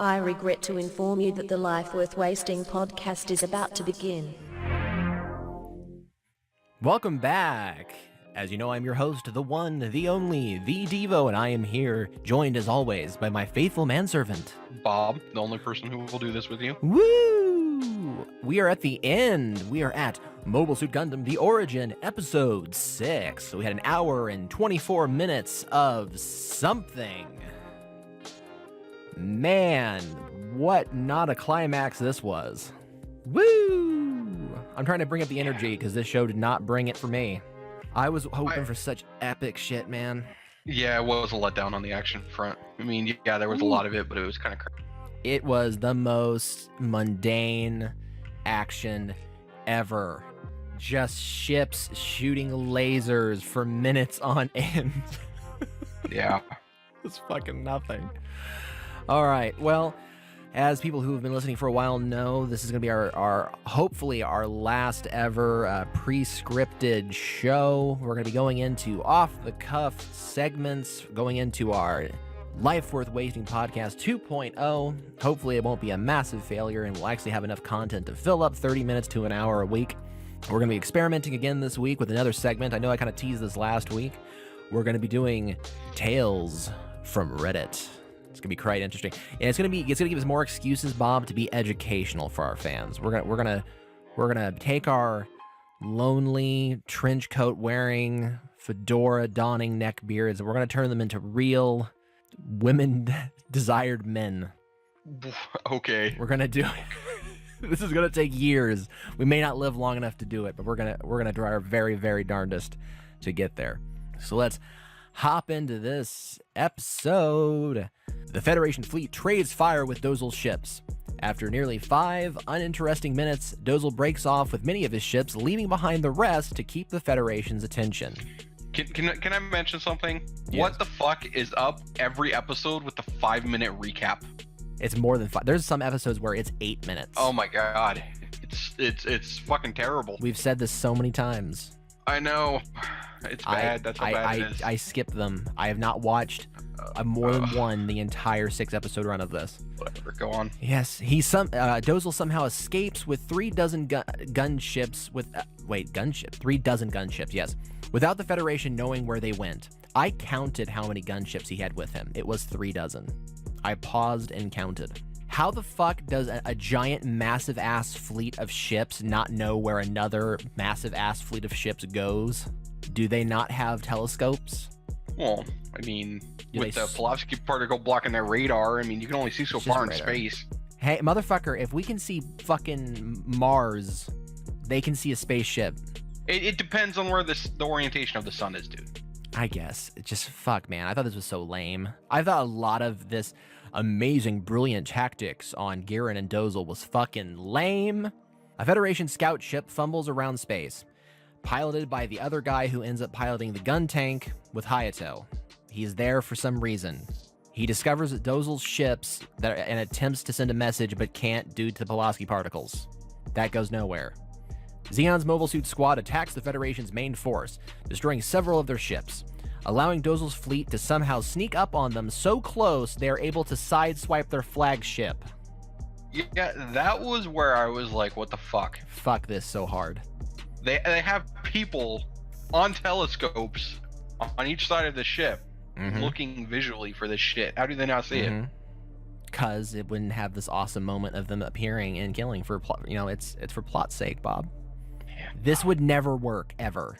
I regret to inform you that the Life Worth Wasting podcast is about to begin. Welcome back. As you know, I'm your host, the one, the only, the Devo, and I am here, joined as always by my faithful manservant, Bob, the only person who will do this with you. Woo! We are at the end. We are at Mobile Suit Gundam, The Origin, Episode 6. So we had an hour and 24 minutes of something. Man, what not a climax this was. Woo! I'm trying to bring up the energy because this show did not bring it for me. I was hoping for such epic shit, man. Yeah, it was a letdown on the action front. I mean, yeah, there was a lot of it, but it was kind of crazy. It was the most mundane action ever. Just ships shooting lasers for minutes on end. Yeah. It's fucking nothing. All right, well, as people who have been listening for a while know, this is going to be our hopefully our last ever pre-scripted show. We're going to be going into off-the-cuff segments, going into our Life Worth Wasting podcast 2.0. Hopefully it won't be a massive failure and we'll actually have enough content to fill up 30 minutes to an hour a week. We're going to be experimenting again this week with another segment. I know I kind of teased this last week. We're going to be doing Tales from Reddit. It's gonna be quite interesting, and it's gonna give us more excuses, Bob, to be educational for our fans. We're gonna take our lonely trench coat wearing, fedora donning neckbeards, and we're gonna turn them into real women desired men. Okay. We're gonna do it. This is gonna take years. We may not live long enough to do it, but we're gonna try our very, very darndest to get there. So let's hop into this episode. The Federation fleet trades fire with Dozel's ships. After nearly 5 uninteresting minutes, Dozel breaks off with many of his ships, leaving behind the rest to keep the Federation's attention. Can I mention something? Yes. What the fuck is up every episode with the 5-minute recap? It's more than 5. There's some episodes where it's 8 minutes. Oh my god. It's fucking terrible. We've said this so many times. I know. It's bad. That's how bad it is. I skipped them. I have not watched more than one the entire 6-episode run of this. Whatever, go on. Yes, Dozel somehow escapes with 3 dozen gunships with 3 dozen gunships, yes, without the Federation knowing where they went. I counted how many gunships he had with him. It was 3 dozen. I paused and counted. How the fuck does a giant, massive-ass fleet of ships not know where another massive-ass fleet of ships goes? Do they not have telescopes? Well, I mean, with the Pulaski particle blocking their radar, I mean, you can only see so far in space. Hey, motherfucker, if we can see fucking Mars, they can see a spaceship. It depends on where the orientation of the sun is, dude. I guess. It just, fuck, man. I thought this was so lame. I thought a lot of this amazing, brilliant tactics on Garen and Dozel was fucking lame. A Federation scout ship fumbles around space, piloted by the other guy who ends up piloting the gun tank with Hayato. He's there for some reason. He discovers Dozel's ships and attempts to send a message but can't due to the Pulaski particles. That goes nowhere. Zeon's Mobile Suit Squad attacks the Federation's main force, destroying several of their ships, allowing Dozel's fleet to somehow sneak up on them so close they are able to sideswipe their flagship. Yeah, that was where I was like, what the fuck? Fuck this so hard. They have people on telescopes on each side of the ship looking visually for this shit. How do they not see it? Because it wouldn't have this awesome moment of them appearing and killing for plot. You know, it's for plot's sake, Bob. Yeah, this would never work, ever.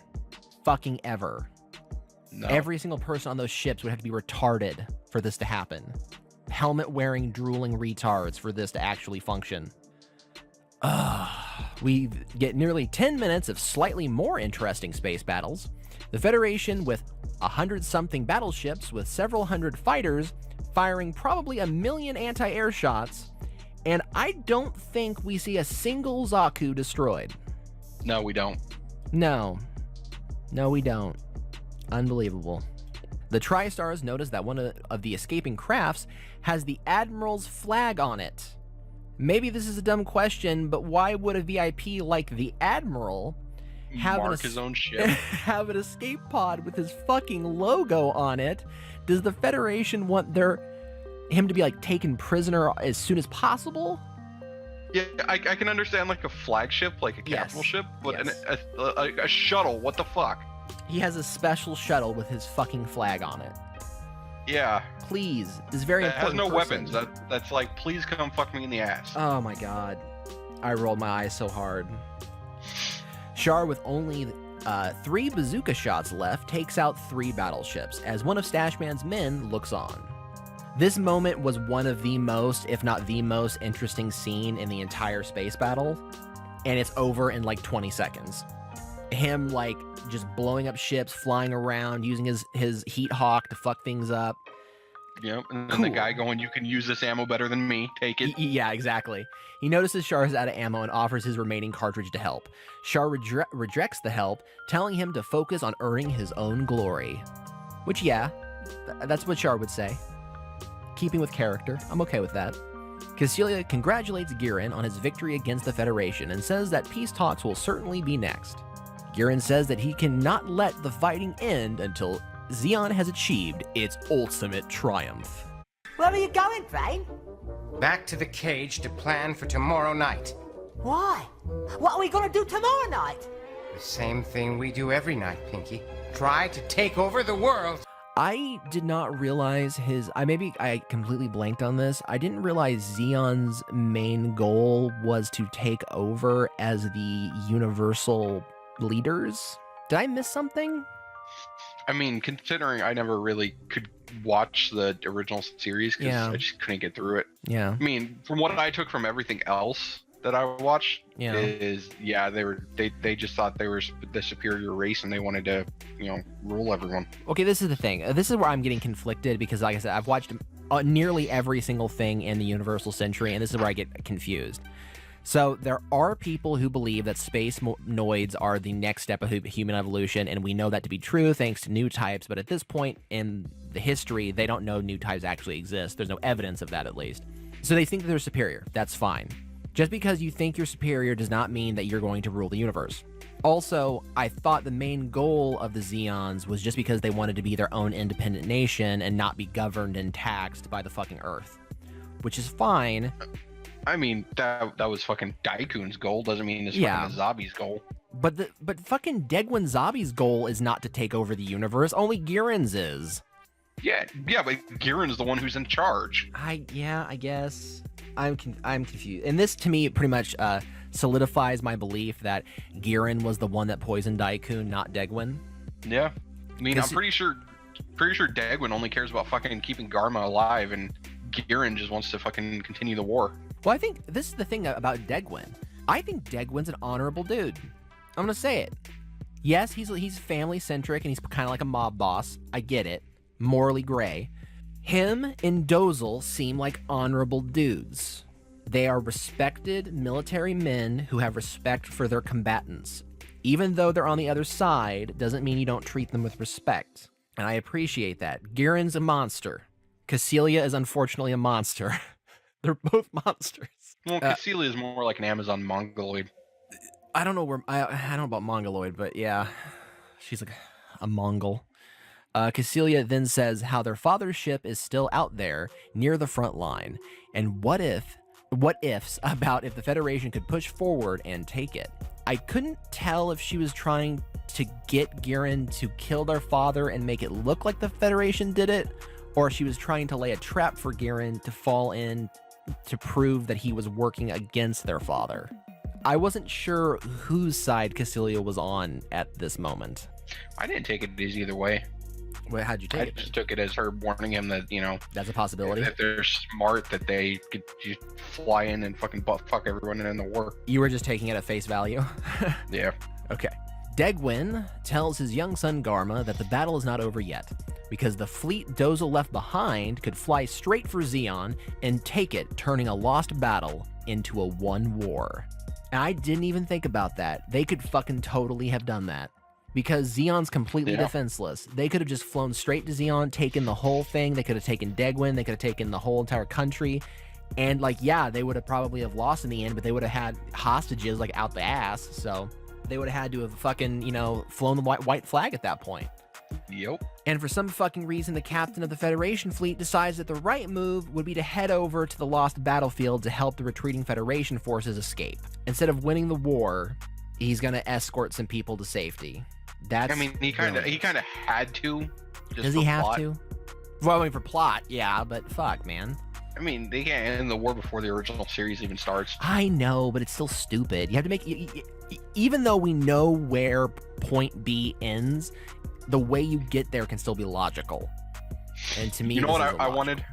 Fucking ever. No. Every single person on those ships would have to be retarded for this to happen. Helmet-wearing, drooling retards for this to actually function. We get nearly 10 minutes of slightly more interesting space battles. The Federation with 100-something battleships with several hundred fighters firing probably 1 million anti-air shots, and I don't think we see a single Zaku destroyed. No, we don't. No, we don't. Unbelievable. The TriStars notice that one of the escaping crafts has the Admiral's flag on it. Maybe this is a dumb question, but why would a VIP like the Admiral have his own ship? Have an escape pod with his fucking logo on it? Does the Federation want their him to be like taken prisoner as soon as possible. Yeah, I can understand like a flagship, like a capital ship, but a shuttle, what the fuck? He has a special shuttle with his fucking flag on it. Yeah. Please, this very important. It has no person. weapons. That's like, please come fuck me in the ass. Oh my god, I rolled my eyes so hard. Char, with only 3 bazooka shots left, takes out 3 battleships as one of Stashman's men looks on. This moment was one of the most, if not the most, interesting scene in the entire space battle, and it's over in like 20 seconds. Him like just blowing up ships, flying around, using his heat hawk to fuck things up. Yep, and then the guy going, "You can use this ammo better than me. Take it." Yeah, exactly. He notices Char is out of ammo and offers his remaining cartridge to help. Char rejects the help, telling him to focus on earning his own glory. Which, yeah, that's what Char would say. Keeping with character, I'm okay with that. Cecilia congratulates Girin on his victory against the Federation and says that peace talks will certainly be next. Girin says that he cannot let the fighting end until Zeon has achieved its ultimate triumph. Where are you going, Brain? Back to the cage to plan for tomorrow night. Why? What are we gonna do tomorrow night? The same thing we do every night, Pinky. Try to take over the world. I did not realize I completely blanked on this. I didn't realize Zeon's main goal was to take over as the universal leaders. Did I miss something? I mean, considering I never really could watch the original series because I just couldn't get through it. Yeah. I mean, from what I took from everything else that I watched, they just thought they were the superior race and they wanted to, rule everyone. Okay, this is the thing. This is where I'm getting conflicted because, like I said, I've watched nearly every single thing in the Universal Century, and this is where I get confused. So there are people who believe that space noids are the next step of human evolution, and we know that to be true thanks to new types, but at this point in the history, they don't know new types actually exist. There's no evidence of that, at least. So they think that they're superior. That's fine. Just because you think you're superior does not mean that you're going to rule the universe. Also, I thought the main goal of the Zeons was just because they wanted to be their own independent nation and not be governed and taxed by the fucking Earth, which is fine. I mean, that was fucking Daikун's goal. Doesn't mean it's fucking Zabi's goal. But fucking Degwin Zabi's goal is not to take over the universe. Only Girin's is. Yeah, but Girin's the one who's in charge. I guess. I'm confused. And this, to me, pretty much solidifies my belief that Girin was the one that poisoned Daikun, not Degwin. Yeah. I mean, I'm pretty sure Degwin only cares about fucking keeping Garma alive, and Girin just wants to fucking continue the war. Well, I think this is the thing about Degwin. I think Degwin's an honorable dude. I'm gonna say it. Yes, he's family-centric, and he's kind of like a mob boss. I get it. Morally gray. Him and Dozel seem like honorable dudes. They are respected military men who have respect for their combatants. Even though they're on the other side, doesn't mean you don't treat them with respect. And I appreciate that. Girin's a monster. Cecilia is unfortunately a monster. They're both monsters. Well, Cecilia is more like an Amazon mongoloid. I don't know about mongoloid, but yeah, she's like a Mongol. Cecilia then says how their father's ship is still out there near the front line, and what ifs about if the Federation could push forward and take it. I couldn't tell if she was trying to get Girin to kill their father and make it look like the Federation did it, or she was trying to lay a trap for Girin to fall in to prove that he was working against their father. I wasn't sure whose side Cecilia was on at this moment. I didn't take it as either way. Wait, how'd you take it? I just took it as her warning him that, that's a possibility. If they're smart, that they could just fly in and fucking fuck everyone in the war. You were just taking it at face value? Yeah. Okay. Degwin tells his young son Garma that the battle is not over yet, because the fleet Dozel left behind could fly straight for Zeon and take it, turning a lost battle into a won war. And I didn't even think about that. They could fucking totally have done that. Because Zeon's completely defenseless. They could have just flown straight to Zeon, taken the whole thing. They could have taken Degwin. They could have taken the whole entire country. And, they would have probably have lost in the end, but they would have had hostages, out the ass. So they would have had to have fucking, flown the white flag at that point. Yep. And for some fucking reason, the captain of the Federation fleet decides that the right move would be to head over to the lost battlefield to help the retreating Federation forces escape. Instead of winning the war, he's gonna escort some people to safety. That's I mean, he kind of had to. Just Does for he have plot. to? Well, I mean, for plot, yeah, but fuck, man. I mean, they can't end the war before the original series even starts. I know, but it's still stupid. You have to make... Even though we know where point B ends, the way you get there can still be logical. And to me, You know what this is I illogical. wanted?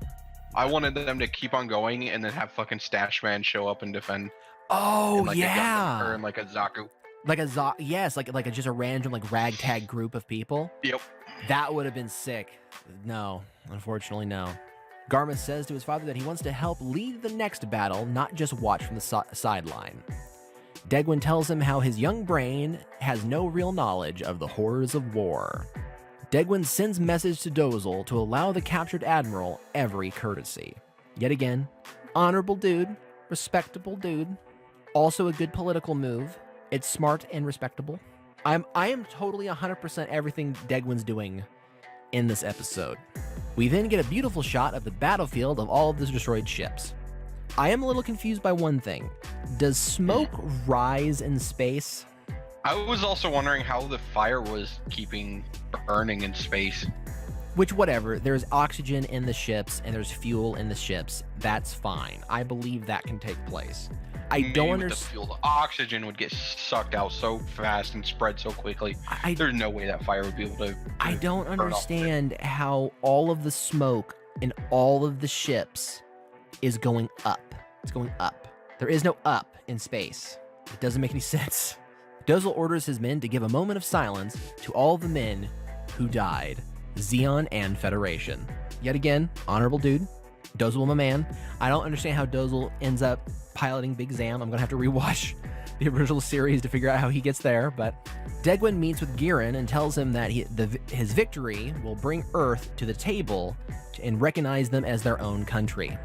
I wanted them to keep on going and then have fucking Stash Man show up and defend. Oh, in like yeah. or in like a Zaku. Like a yes, like just a random like ragtag group of people. Yep. That would have been sick. No, unfortunately, no. Garma says to his father that he wants to help lead the next battle, not just watch from the sideline. Degwin tells him how his young brain has no real knowledge of the horrors of war. Degwin sends message to Dozel to allow the captured admiral every courtesy. Yet again, honorable dude, respectable dude, also a good political move. It's smart and respectable. I am totally 100% everything Degwin's doing in this episode. We then get a beautiful shot of the battlefield of all of the destroyed ships. I am a little confused by one thing. Does smoke rise in space? I was also wondering how the fire was keeping burning in space. Which, whatever, there's oxygen in the ships and there's fuel in the ships. That's fine. I believe that can take place. I Maybe don't with the understand. fuel, the oxygen would get sucked out so fast and spread so quickly. There's no way that fire would be able to. I don't burn off. understand how all of the smoke in all of the ships is going up. It's going up. There is no up in space. It doesn't make any sense. Dozel orders his men to give a moment of silence to all the men who died, Zeon and Federation. Yet again, honorable dude. Dozel, my man. I don't understand how Dozel ends up piloting Big Zam. I'm gonna have to rewatch the original series to figure out how he gets there, but Degwin meets with Giran and tells him that his victory will bring Earth to the table and recognize them as their own country.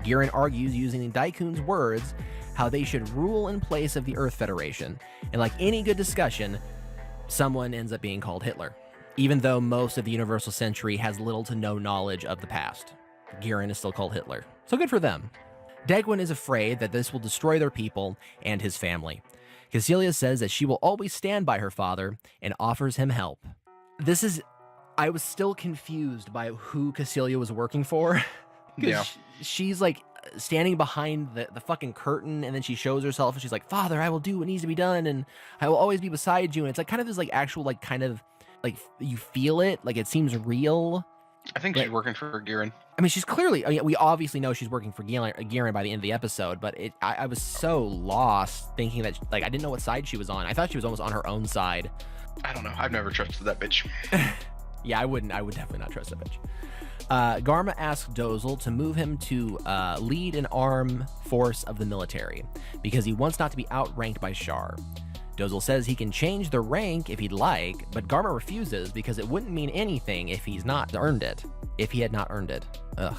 Giran argues using Daikun's words how they should rule in place of the Earth Federation, and like any good discussion, someone ends up being called Hitler, even though most of the Universal Century has little to no knowledge of the past. Giran is still called Hitler, so good for them. Degwin is afraid that this will destroy their people and his family. Cassilia says that she will always stand by her father and offers him help. I was still confused by who Cassilia was working for. Yeah. She's like standing behind the fucking curtain, and then she shows herself and she's like, "Father, I will do what needs to be done, and I will always be beside you." And it's like kind of this like actual like kind of like you feel it, like it seems real. I think she's working for Giran. I mean, she's clearly, I mean, we obviously know she's working for Giran by the end of the episode, but I was so lost thinking that, like, I didn't know what side she was on. I thought she was almost on her own side. I don't know. I've never trusted that bitch. Yeah, I would definitely not trust that bitch. Garma asks Dozel to move him to lead an armed force of the military because he wants not to be outranked by Char. Dozel says he can change the rank if he'd like, but Garma refuses because it wouldn't mean anything if he had not earned it. Ugh.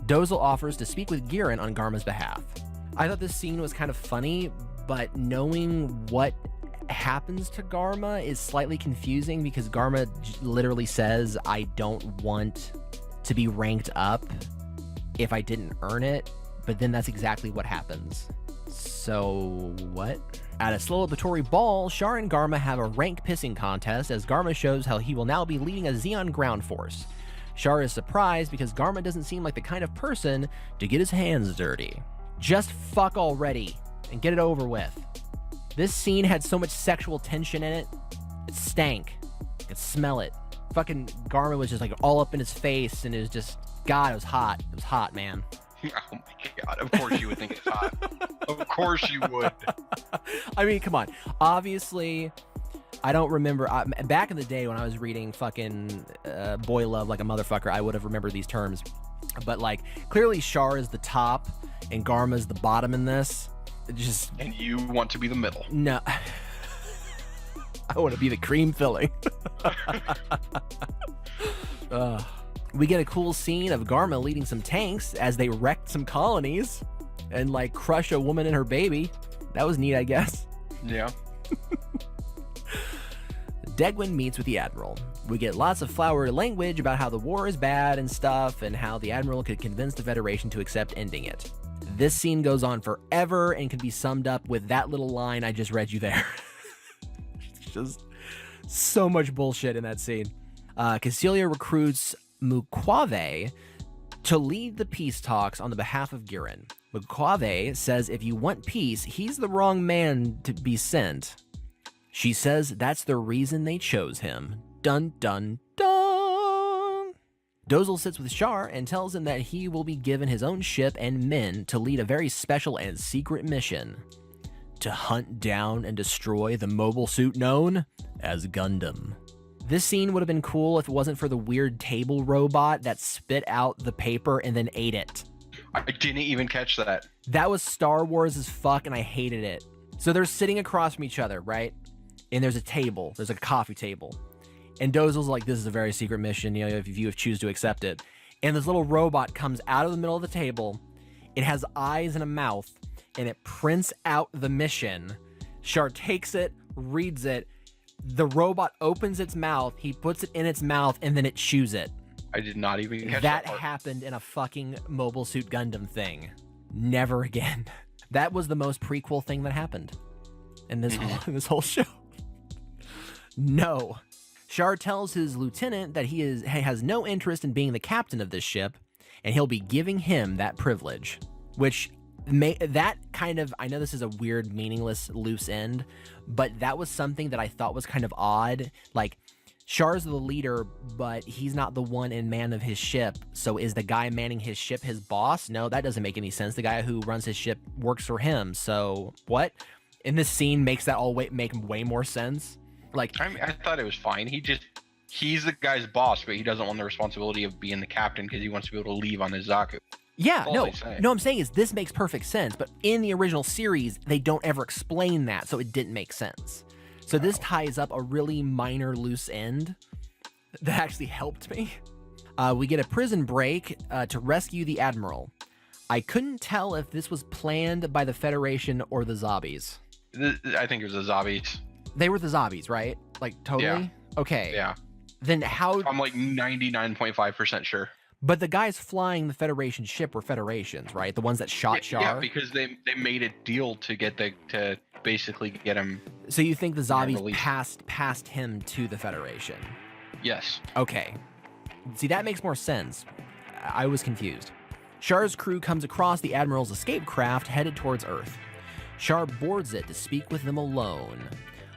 Dozel offers to speak with Giran on Garma's behalf. I thought this scene was kind of funny, but knowing what happens to Garma is slightly confusing because Garma literally says, "I don't want to be ranked up if I didn't earn it," but then that's exactly what happens. So what? At a celebratory ball, Char and Garma have a rank pissing contest as Garma shows how he will now be leading a Zeon ground force. Char is surprised because Garma doesn't seem like the kind of person to get his hands dirty. Just fuck already and get it over with. This scene had so much sexual tension in it. It stank. I could smell it. Fucking Garma was just like all up in his face, and it was just, God, it was hot. It was hot, man. Oh my god, of course you would think it's hot. Of course you would. I mean, come on. Obviously, I don't remember. Back in the day when I was reading fucking Boy Love like a motherfucker, I would have remembered these terms. But, like, clearly Char is the top and Garma's the bottom in this. Just... And you want to be the middle. No. I want to be the cream filling. We get a cool scene of Garma leading some tanks as they wrecked some colonies and like crush a woman and her baby. That was neat, I guess. Yeah. Degwin meets with the Admiral. We get lots of flowery language about how the war is bad and stuff, and how the Admiral could convince the Federation to accept ending it. This scene goes on forever and can be summed up with that little line I just read you there. It's just so much bullshit in that scene. Cassilia recruits Mukwave to lead the peace talks on the behalf of Giran. Mukwave says if you want peace, he's the wrong man to be sent. She says that's the reason they chose him. Dun, dun, dun. Dozle sits with Char and tells him that he will be given his own ship and men to lead a very special and secret mission. To hunt down and destroy the mobile suit known as Gundam. This scene would have been cool if it wasn't for the weird table robot that spit out the paper and then ate it. I didn't even catch that. That was Star Wars as fuck, and I hated it. So they're sitting across from each other, right? And there's a table. There's a coffee table. And Dozle's like, this is a very secret mission, you know, if you choose to accept it. And this little robot comes out of the middle of the table. It has eyes and a mouth, and it prints out the mission. Char takes it, reads it. The robot opens its mouth, he puts it in its mouth, and then it chews it. I did not even catch that part. happened in a fucking Mobile Suit Gundam thing. Never again. That was the most prequel thing that happened in this whole show. No. Char tells his lieutenant that he has no interest in being the captain of this ship, and he'll be giving him that privilege. Which, that kind of, I know this is a weird, meaningless, loose end, but that was something that I thought was kind of odd. Like, Char's the leader, but he's not the one in man of his ship. So is the guy manning his ship his boss? No, that doesn't make any sense. The guy who runs his ship works for him. So what? In this scene makes that all make way more sense. Like, I mean, I thought it was fine. He's the guy's boss, but he doesn't want the responsibility of being the captain because he wants to be able to leave on his Zaku. Yeah, no, I'm saying is this makes perfect sense, but in the original series, they don't ever explain that, so it didn't make sense. So this ties up a really minor loose end that actually helped me. We get a prison break to rescue the Admiral. I couldn't tell if this was planned by the Federation or the Zombies. I think it was the Zombies. They were the Zombies, right? Like, totally? Yeah. Okay. Yeah. Then how... I'm like 99.5% sure. But the guys flying the Federation ship were Federations, right? The ones that shot Char? Yeah, because they made a deal to basically get him... So you think the Zombies passed him to the Federation? Yes. Okay. See, that makes more sense. I was confused. Char's crew comes across the Admiral's escape craft headed towards Earth. Char boards it to speak with them alone.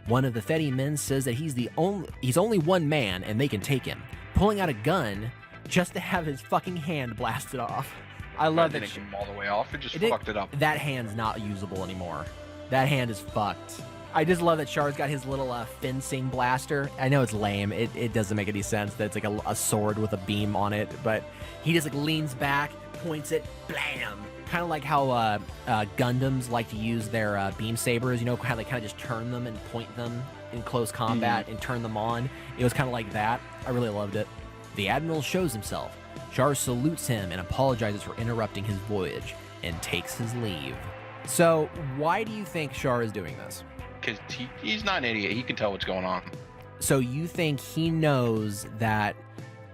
One of the Fedi men says that he's only one man and they can take him, pulling out a gun just to have his fucking hand blasted off. I love that. Didn't get him all the way off. It just fucked it up. That hand's not usable anymore. That hand is fucked. I just love that Char's got his little fencing blaster. I know it's lame. It doesn't make any sense that it's like a sword with a beam on it, but he just like leans back, points it, blam. Kind of like how Gundams like to use their beam sabers, you know, how they kind of just turn them and point them in close combat and turn them on. It was kind of like that. I really loved it. The Admiral shows himself. Char salutes him and apologizes for interrupting his voyage and takes his leave. So, why do you think Char is doing this? Because he's not an idiot. He can tell what's going on. So you think he knows that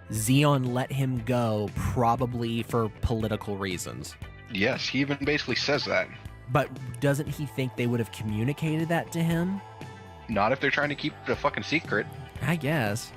Zeon let him go probably for political reasons? Yes, he even basically says that. But doesn't he think they would have communicated that to him? Not if they're trying to keep it a fucking secret. I guess.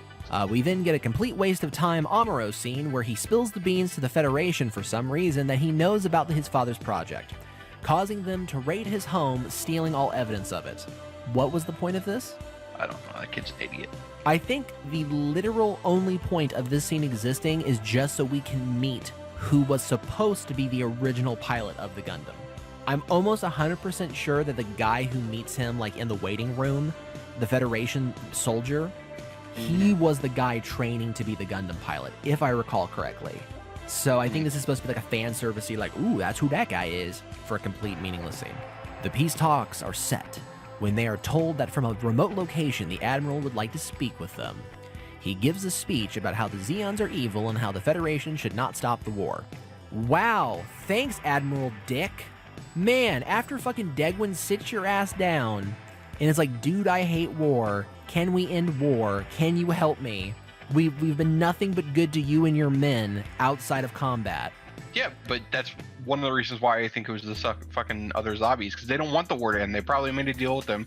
We then get a complete waste of time Amuro scene where he spills the beans to the Federation for some reason that he knows about his father's project, causing them to raid his home, stealing all evidence of it. What was the point of this? I don't know. That kid's an idiot. I think the literal only point of this scene existing is just so we can meet who was supposed to be the original pilot of the Gundam. I'm almost 100% sure that the guy who meets him like in the waiting room, the Federation soldier, he was the guy training to be the Gundam pilot, if I recall correctly. So I think this is supposed to be like a fan servicey, like, ooh, that's who that guy is, for a complete meaningless scene. The peace talks are set when they are told that from a remote location, the Admiral would like to speak with them. He gives a speech about how the Zeons are evil and how the Federation should not stop the war. Wow, thanks, Admiral Dick. Man, after fucking Degwin sits your ass down, and it's like, dude, I hate war. Can we end war? Can you help me? We've been nothing but good to you and your men outside of combat. Yeah, but that's one of the reasons why I think it was the fucking other zombies, because they don't want the war to end. They probably made a deal with them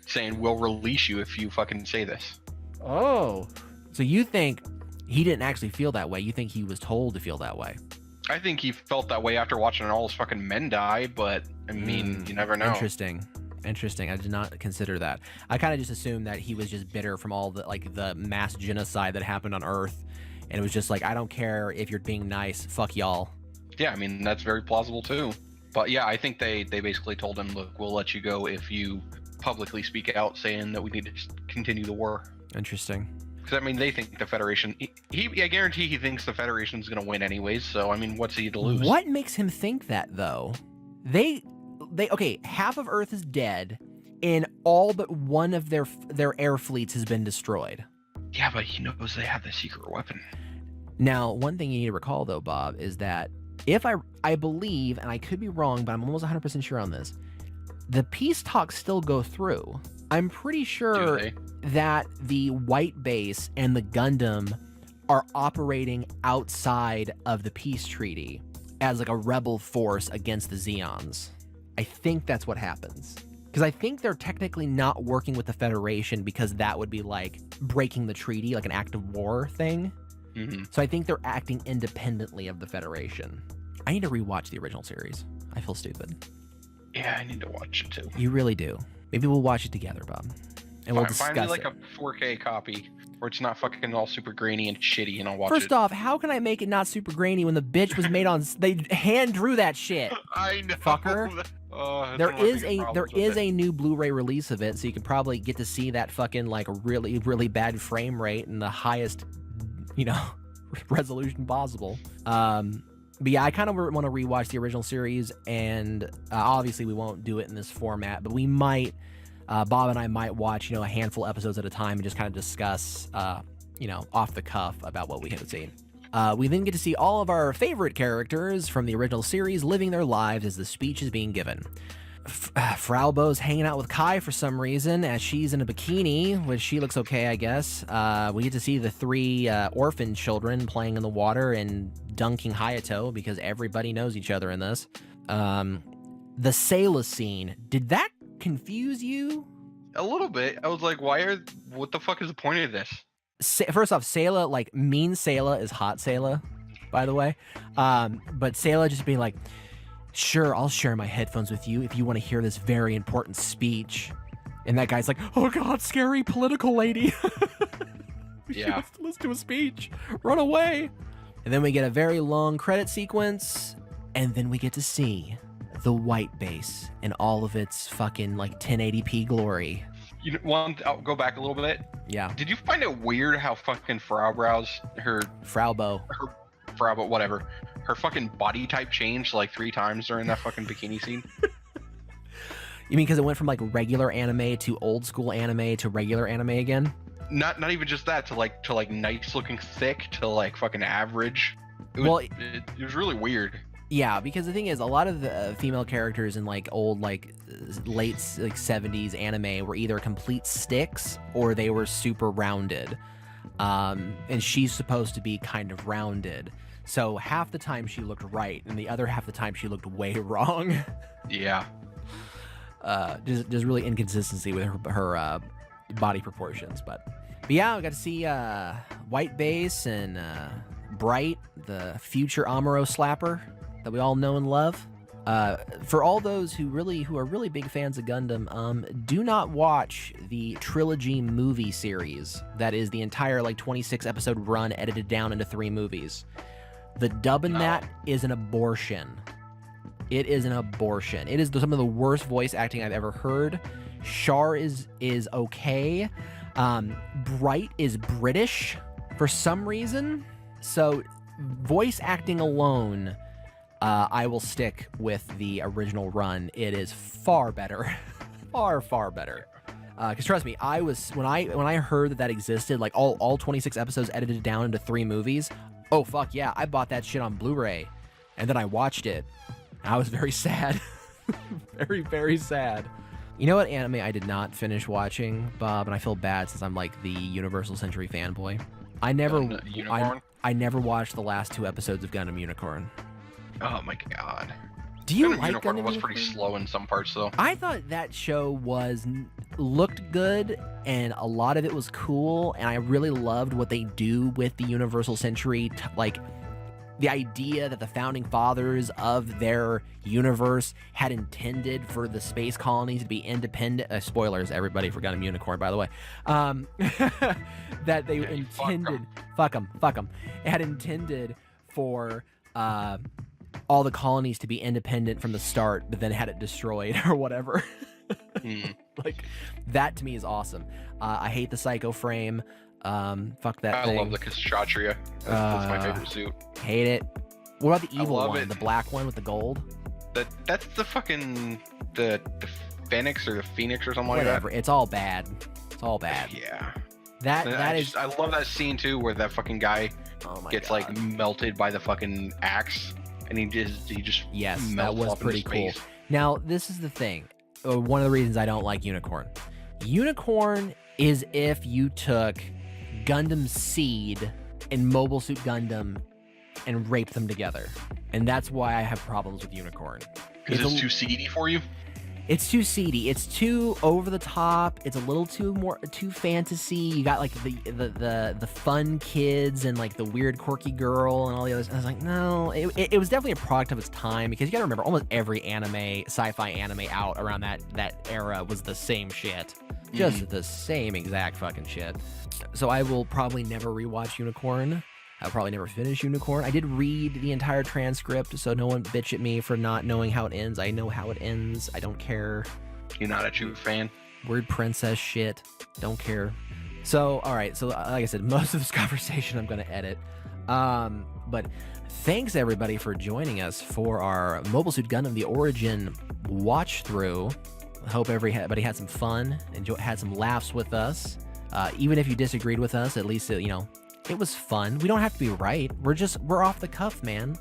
saying, we'll release you if you fucking say this. Oh. So you think he didn't actually feel that way? You think he was told to feel that way? I think he felt that way after watching all his fucking men die, but I mean, you never know. Interesting. I did not consider that. I kind of just assumed that he was just bitter from all the mass genocide that happened on Earth, and it was just like, I don't care if you're being nice, fuck y'all. Yeah, I mean, that's very plausible too. But yeah, I think they basically told him, look, we'll let you go if you publicly speak out saying that we need to continue the war. Interesting. Because I mean, they think the Federation. I guarantee he thinks the Federation's going to win anyways. So I mean, what's he to lose? What makes him think that though? Okay, half of Earth is dead, and all but one of their air fleets has been destroyed. Yeah, but he knows they have the secret weapon. Now, one thing you need to recall though, Bob, is that if I believe, and I could be wrong, but I'm almost 100% sure on this, the peace talks still go through. I'm pretty sure that the White Base and the Gundam are operating outside of the peace treaty as like a rebel force against the Zeons. I think that's what happens. Because I think they're technically not working with the Federation because that would be like breaking the treaty, like an act of war thing. Mm-hmm. So I think they're acting independently of the Federation. I need to rewatch the original series. I feel stupid. Yeah, I need to watch it too. You really do. Maybe we'll watch it together, Bob. And we'll discuss find me like it. a 4K copy where it's not fucking all super grainy and shitty, and I'll watch it. First off, how can I make it not super grainy when the bitch was made on... They hand drew that shit. I know. Fucker. There is a new Blu-ray release of it, so you can probably get to see that fucking like really, really bad frame rate and the highest, resolution possible. But yeah, I kind of want to rewatch the original series, and obviously we won't do it in this format, but we might, Bob and I might watch, a handful of episodes at a time and just kind of discuss, off the cuff about what we have seen. We then get to see all of our favorite characters from the original series living their lives as the speech is being given. Frau Bo's hanging out with Kai for some reason as she's in a bikini, which she looks okay, I guess. We get to see the 3 orphan children playing in the water and dunking Hayato because everybody knows each other in this. The Sayla scene, did that confuse you? A little bit. I was like, what the fuck is the point of this? First off, Sayla, like, mean Sayla is hot Sayla, by the way. But Sayla just being like, sure, I'll share my headphones with you if you want to hear this very important speech. And that guy's like, oh God, scary political lady. Yeah. Let's do a speech. Run away. And then we get a very long credit sequence. And then we get to see the White Base in all of its fucking like 1080p glory. I'll go back a little bit. Yeah. Did you find it weird how fucking Frau Bo, whatever, her fucking body type changed like 3 times during that fucking bikini scene? You mean because it went from like regular anime to old school anime to regular anime again? Not even just that, to like nice looking thick to like fucking average. It was really weird. Yeah, because the thing is, a lot of the female characters in like old like late like 70s anime were either complete sticks or they were super rounded. And she's supposed to be kind of rounded. So half the time she looked right, and the other half the time she looked way wrong. Yeah. Just really inconsistency with her body proportions. But yeah, we got to see White Base and Bright, the future Amuro slapper that we all know and love. For all those who are really big fans of Gundam, do not watch the trilogy movie series. That is the entire like 26 episode run edited down into 3 movies. The dub in that is an abortion. It is an abortion. It is some of the worst voice acting I've ever heard. Char is okay. Bright is British for some reason. So voice acting alone, I will stick with the original run. It is far better. far better. Because trust me, when I heard that existed, like all 26 episodes edited down into 3 movies, oh fuck yeah, I bought that shit on Blu-ray, and then I watched it. I was very sad. Very, very sad. You know what anime I did not finish watching, Bob, and I feel bad since I'm like the Universal Century fanboy? I never, Unicorn? I never watched the last 2 episodes of Gundam Unicorn. Oh my god. Do you Gundam like Unicorn Gundam was Unicorn? pretty slow in some parts though. I thought that show looked good, and a lot of it was cool, and I really loved what they do with the Universal Century, like the idea that the founding fathers of their universe had intended for the space colonies to be independent. Spoilers, everybody, for Gundam Unicorn, by the way. That they intended, fuck them, had intended for all the colonies to be independent from the start, but then had it destroyed or whatever. Like, that to me is awesome. I hate the Psycho frame. Fuck that thing. I love the Kshatriya. That's my favorite suit. Hate it. What about the evil one? it. The black one with the gold? That's the fucking the Phoenix or the Phoenix or something Whatever. like that. It's all bad. It's all bad. Yeah. I love that scene too, where that fucking guy gets God. like melted by the fucking axe, and he just Yes, that melts was off pretty into cool. space. Now, this is the thing. One of the reasons I don't like Unicorn. Unicorn is if you took Gundam Seed and Mobile Suit Gundam and raped them together. And that's why I have problems with Unicorn. Because it's too seedy for you. It's too seedy. It's too over the top. It's a little too fantasy. You got like the fun kids and like the weird quirky girl and all the others. I was like, no, it was definitely a product of its time, because you got to remember, almost every sci-fi anime out around that era was the same shit, just the same exact fucking shit. So I will probably never rewatch Unicorn. I'll probably never finish Unicorn. I did read the entire transcript, so no one bitch at me for not knowing how it ends. I know how it ends. I don't care. You're not a true fan. Weird princess shit. Don't care. So, all right. So, like I said, most of this conversation I'm going to edit. But thanks, everybody, for joining us for our Mobile Suit Gundam The Origin watch through. I hope everybody had some fun and had some laughs with us. Even if you disagreed with us, at least, it was fun. We don't have to be right. We're off the cuff, man.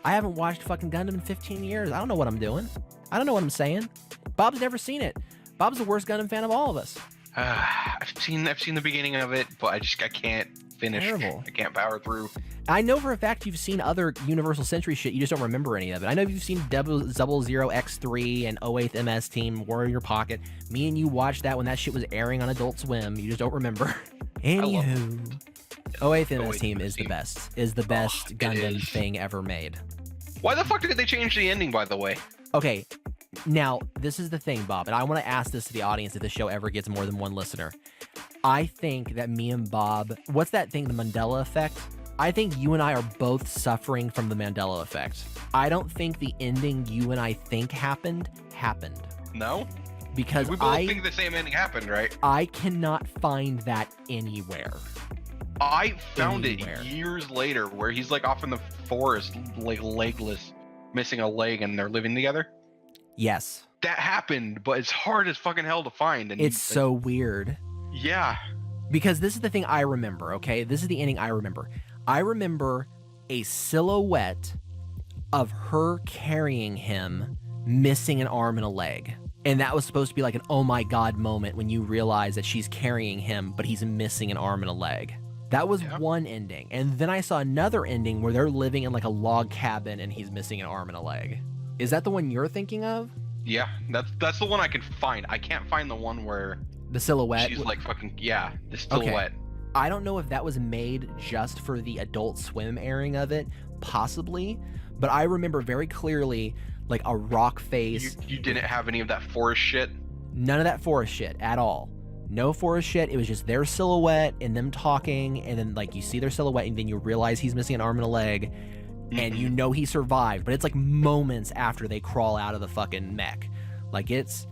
I haven't watched fucking Gundam in 15 years. I don't know what I'm doing. I don't know what I'm saying. Bob's never seen it. Bob's the worst Gundam fan of all of us. I've seen the beginning of it, but I can't finish. Terrible. I can't power through. I know for a fact you've seen other Universal Century shit. You just don't remember any of it. I know you've seen Double Zero X3 and 08th MS Team, War in Your Pocket. Me and you watched that when that shit was airing on Adult Swim. You just don't remember. Anywho. 08th MS Team is the best. Is the best Gundam thing ever made. Why the fuck did they change the ending, by the way? Okay, now this is the thing, Bob, and I want to ask this to the audience if the show ever gets more than one listener. I think that me and Bob, what's that thing, the Mandela effect? I think you and I are both suffering from the Mandela effect. I don't think the ending you and I think happened. No? Because we both think the same ending happened, right? I cannot find that anywhere. I found it years later, where he's like off in the forest, like legless, missing a leg, and they're living together. Yes. That happened, but it's hard as fucking hell to find. And it's so weird. Yeah. Because this is the thing I remember, okay? This is the ending I remember. I remember a silhouette of her carrying him, missing an arm and a leg. And that was supposed to be like an oh my god moment when you realize that she's carrying him, but he's missing an arm and a leg. That was one ending. And then I saw another ending where they're living in like a log cabin and he's missing an arm and a leg. Is that the one you're thinking of? Yeah, that's the one I can find. I can't find the one where the silhouette. She's like fucking the silhouette. Okay. I don't know if that was made just for the Adult Swim airing of it, possibly, but I remember very clearly like a rock face. You didn't have any of that forest shit? None of that forest shit at all. No forest shit. It was just their silhouette and them talking, and then like you see their silhouette and then you realize he's missing an arm and a leg, and you know he survived, but it's like moments after they crawl out of the fucking mech. Like it's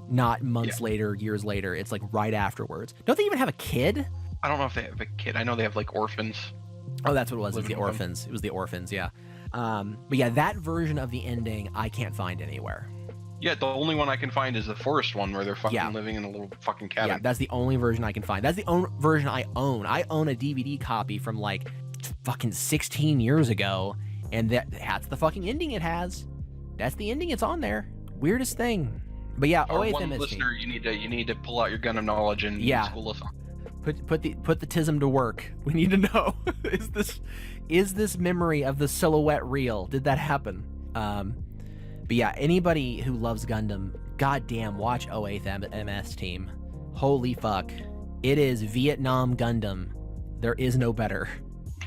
not months later, years later. It's like right afterwards. Don't they even have a kid? I don't know if they have a kid. I know they have like orphans. Oh, that's what it was. It was the orphans. It was the orphans, yeah. But yeah, that version of the ending I can't find anywhere. Yeah, the only one I can find is the forest one where they're fucking living in a little fucking cabin. Yeah, that's the only version I can find. That's the only version I own. I own a DVD copy from like fucking 16 years ago, and that's the fucking ending it has. That's the ending. It's on there. Weirdest thing. But yeah, Our 08th one MS listener, you need to pull out your Gundam knowledge and school us on. Put the tism to work. We need to know, is this memory of the silhouette real? Did that happen? But yeah, anybody who loves Gundam, goddamn, watch 08th MS Team. Holy fuck. It is Vietnam Gundam. There is no better.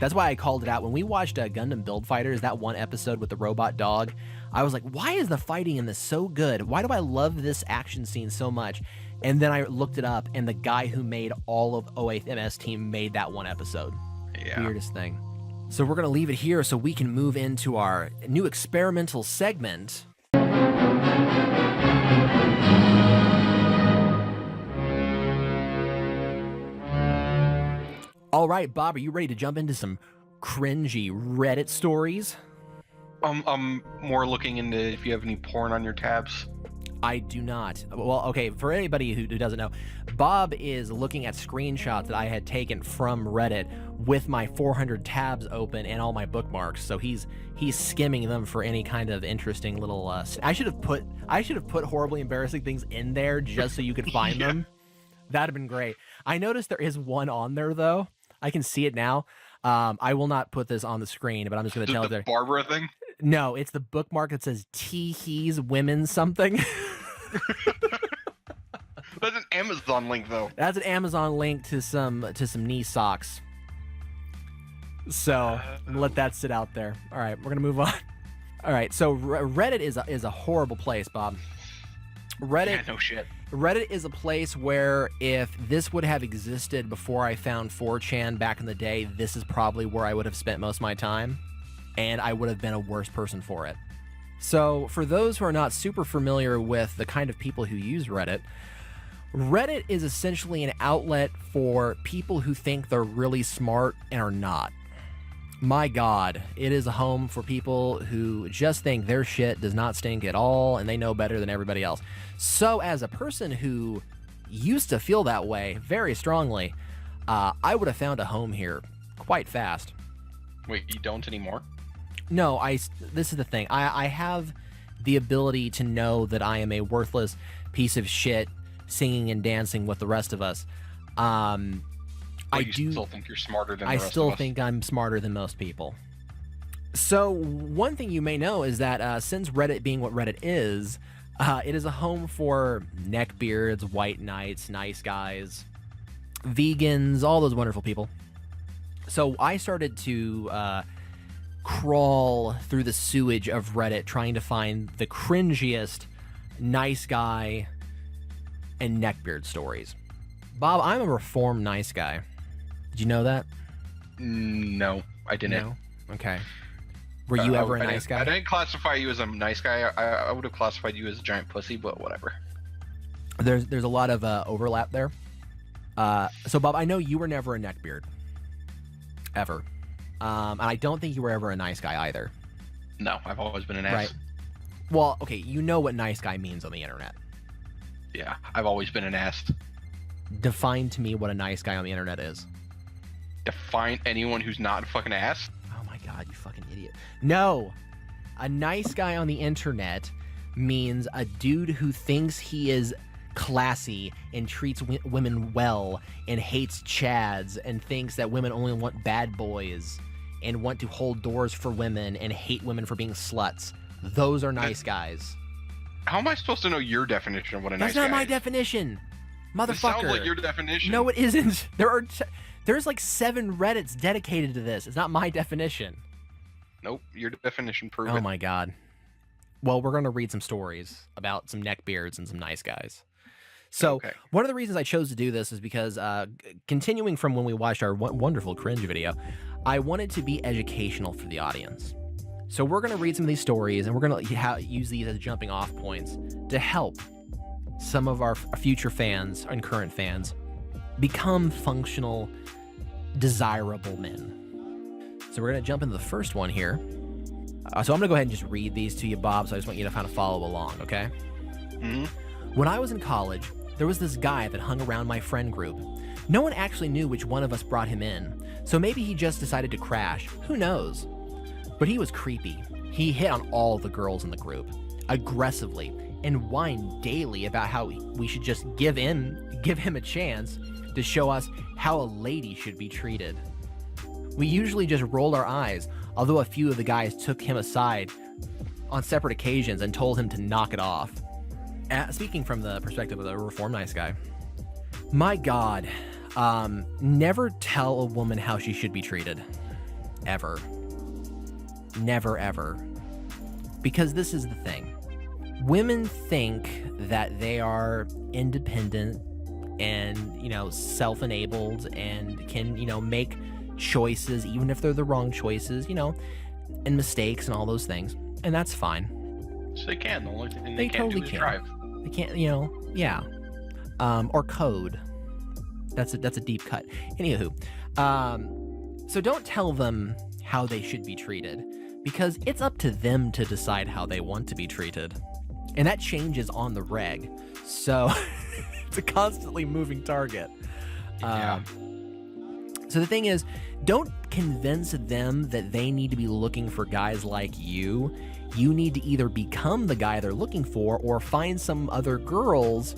That's why I called it out. When we watched Gundam Build Fighters, that one episode with the robot dog, I was like, why is the fighting in this so good? Why do I love this action scene so much? And then I looked it up, and the guy who made all of 08th MS Team made that one episode. Yeah. Weirdest thing. So we're going to leave it here so we can move into our new experimental segment. All right, Bob, are you ready to jump into some cringy Reddit stories? I'm more looking into if you have any porn on your tabs. I do not. Well, okay, for anybody who doesn't know, Bob is looking at screenshots that I had taken from Reddit with my 400 tabs open and all my bookmarks. So he's skimming them for any kind of interesting little. I should have put horribly embarrassing things in there just so you could find Yeah. them. That'd have been great. I noticed there is one on there though. I can see it now. I will not put this on the screen, but I'm just going to tell The you. Barbara thing? No, it's the bookmark that says Teehees Women something. That's an Amazon link, though. That's an Amazon link to some knee socks. So let that sit out there. All right, we're gonna move on. All right, so Reddit is a horrible place, Bob. Reddit, Yeah, no shit. Reddit is a place where if this would have existed before I found 4chan back in the day, this is probably where I would have spent most of my time, and I would have been a worse person for it. So for those who are not super familiar with the kind of people who use Reddit, Reddit is essentially an outlet for people who think they're really smart and are not. My God, it is a home for people who just think their shit does not stink at all and they know better than everybody else. So as a person who used to feel that way very strongly, I would have found a home here quite fast. Wait, you don't anymore? No, this is the thing. I have the ability to know that I am a worthless piece of shit singing and dancing with the rest of us. You still think you're smarter than the I rest still of us? think I'm smarter than most people. So one thing you may know is that since Reddit being what Reddit is, it is a home for neckbeards, white knights, nice guys, vegans, all those wonderful people. So I started to crawl through the sewage of Reddit trying to find the cringiest nice guy and neckbeard stories. Bob, I'm a reformed nice guy. Did you know that? No, I didn't. No? Okay. Were you ever a nice guy? I didn't classify you as a nice guy. I would have classified you as a giant pussy, but whatever. There's a lot of overlap there. So Bob, I know you were never a neckbeard. Ever. And I don't think you were ever a nice guy either. No, I've always been an ass. Right. Well, okay, you know what nice guy means on the internet. Yeah, I've always been an ass. Define to me what a nice guy on the internet is. Define anyone who's not a fucking ass. Oh my God, you fucking idiot. No! A nice guy on the internet means a dude who thinks he is classy and treats women well and hates chads and thinks that women only want bad boys and want to hold doors for women and hate women for being sluts. Those are nice guys. How am I supposed to know your definition of what a nice That's guy not my is? definition. Motherfucker. This sounds like your definition. No, it isn't. There's like 7 Reddits dedicated to this. It's not my definition. Nope, your definition proves Oh it. my God. Well, we're going to read some stories about some neckbeards and some nice guys. So Okay. one of the reasons I chose to do this is because continuing from when we watched our wonderful cringe video, I wanted to be educational for the audience. So we're going to read some of these stories and we're going to use these as jumping off points to help some of our future fans and current fans become functional, desirable men. So we're going to jump into the first one here. So I'm going to go ahead and just read these to you, Bob, so I just want you to kind of follow along, okay? Mhm. When I was in college, there was this guy that hung around my friend group. No one actually knew which one of us brought him in, so maybe he just decided to crash. Who knows? But he was creepy. He hit on all the girls in the group, aggressively, and whined daily about how we should just give him a chance to show us how a lady should be treated. We usually just rolled our eyes, although a few of the guys took him aside on separate occasions and told him to knock it off. Speaking from the perspective of the reformed nice guy, my God, never tell a woman how she should be treated. Ever. Never, ever. Because this is the thing. Women think that they are independent and, self-enabled and can, make choices, even if they're the wrong choices, and mistakes and all those things. And that's fine. So they can. The only thing They can't totally do is can. drive. They can't, yeah. Or code. That's a deep cut. Anywho, so don't tell them how they should be treated, because it's up to them to decide how they want to be treated. And that changes on the reg. So it's a constantly moving target. Yeah. So the thing is, don't convince them that they need to be looking for guys like you. You need to either become the guy they're looking for or find some other girls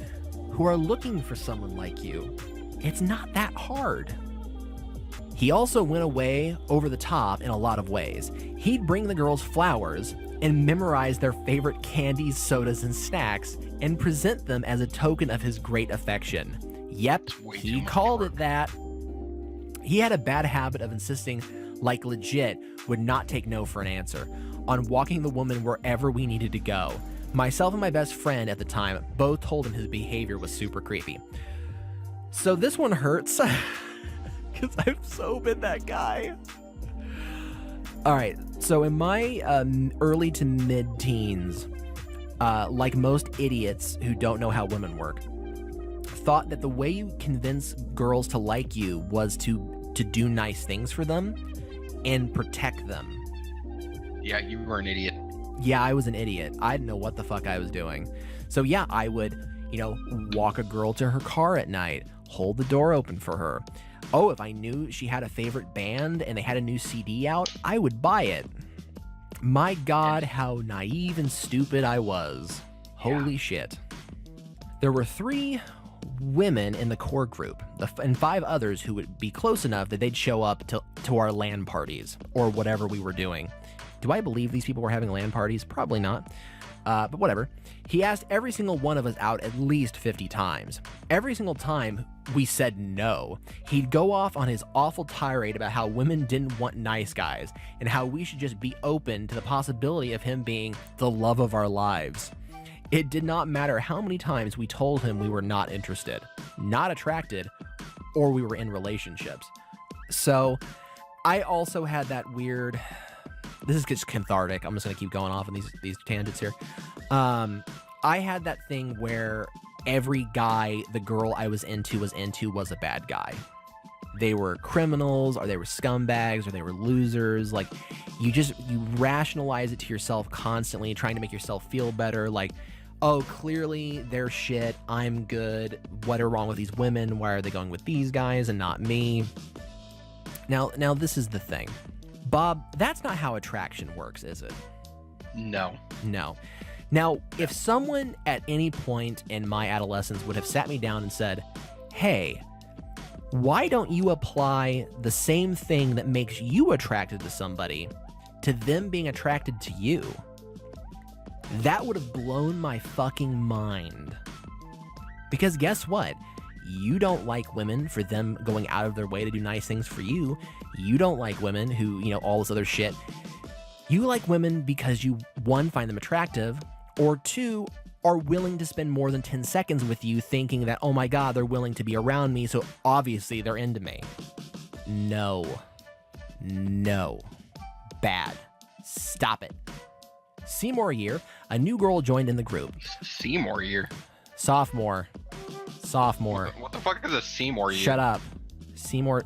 who are looking for someone like you. It's not that hard. He also went away over the top in a lot of ways. He'd bring the girls flowers and memorize their favorite candies, sodas, and snacks and present them as a token of his great affection. Yep, he called it that. He had a bad habit of insisting, like legit, would not take no for an answer, on walking the woman wherever we needed to go. Myself and my best friend at the time both told him his behavior was super creepy. So this one hurts, because I've so been that guy. All right, so in my early to mid-teens, like most idiots who don't know how women work, thought that the way you convince girls to like you was to do nice things for them and protect them. Yeah, you were an idiot. Yeah, I was an idiot. I didn't know what the fuck I was doing. So yeah, I would, walk a girl to her car at night, hold the door open for her. Oh, if I knew she had a favorite band and they had a new CD out, I would buy it. My God, how naive and stupid I was. Holy shit. There were 3 women in the core group and 5 others who would be close enough that they'd show up to our LAN parties or whatever we were doing. Do I believe these people were having LAN parties? Probably not. But whatever. He asked every single one of us out at least 50 times. Every single time we said no, he'd go off on his awful tirade about how women didn't want nice guys and how we should just be open to the possibility of him being the love of our lives. It did not matter how many times we told him we were not interested, not attracted, or we were in relationships. So I also had that weird... This is just cathartic. I'm just going to keep going off on these tangents here. I had that thing where every guy the girl I was into was a bad guy. They were criminals, or they were scumbags, or they were losers. Like, you rationalize it to yourself constantly, trying to make yourself feel better. Like, oh, clearly they're shit. I'm good. What are wrong with these women? Why are they going with these guys and not me? Now this is the thing. Bob, that's not how attraction works, is it? No. Now, if someone at any point in my adolescence would have sat me down and said, hey, why don't you apply the same thing that makes you attracted to somebody to them being attracted to you? That would have blown my fucking mind. Because guess what? You don't like women for them going out of their way to do nice things for you. You don't like women who, all this other shit. You like women because you, 1, find them attractive, or 2, are willing to spend more than 10 seconds with you thinking that, oh my God, they're willing to be around me, so obviously they're into me. No. Bad. Stop it. Seymour year, a new girl joined in the group. Seymour year? Sophomore. What the fuck is a Seymour year? Shut up. Seymour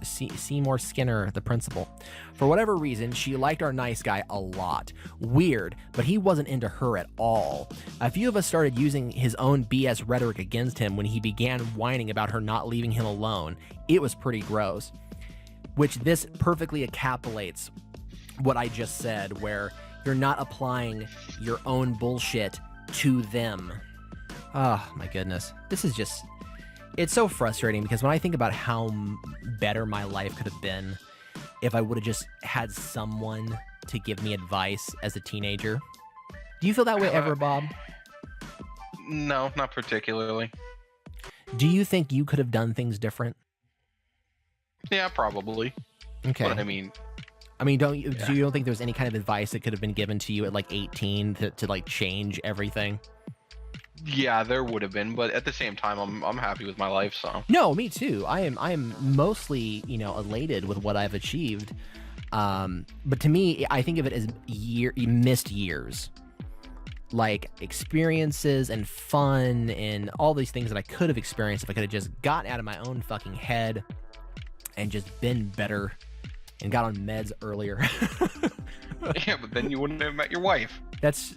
Skinner, the principal. For whatever reason, she liked our nice guy a lot. Weird, but he wasn't into her at all. A few of us started using his own BS rhetoric against him when he began whining about her not leaving him alone. It was pretty gross. Which this perfectly encapsulates what I just said, where you're not applying your own bullshit to them. Oh, my goodness. This is just... It's so frustrating because when I think about how better my life could have been if I would have just had someone to give me advice as a teenager. Do you feel that way ever, Bob? No, not particularly. Do you think you could have done things different? Yeah, probably. Okay. But I mean, do you don't think there's any kind of advice that could have been given to you at like 18 to like change everything? yeah, there would have been, but at the same time, I'm happy with my life. So No, me too. I am mostly, elated with what I've achieved. But to me, I think of it as missed years. Like experiences and fun and all these things that I could have experienced if I could have just gotten out of my own fucking head and just been better and got on meds earlier. yeah, but then you wouldn't have met your wife. That's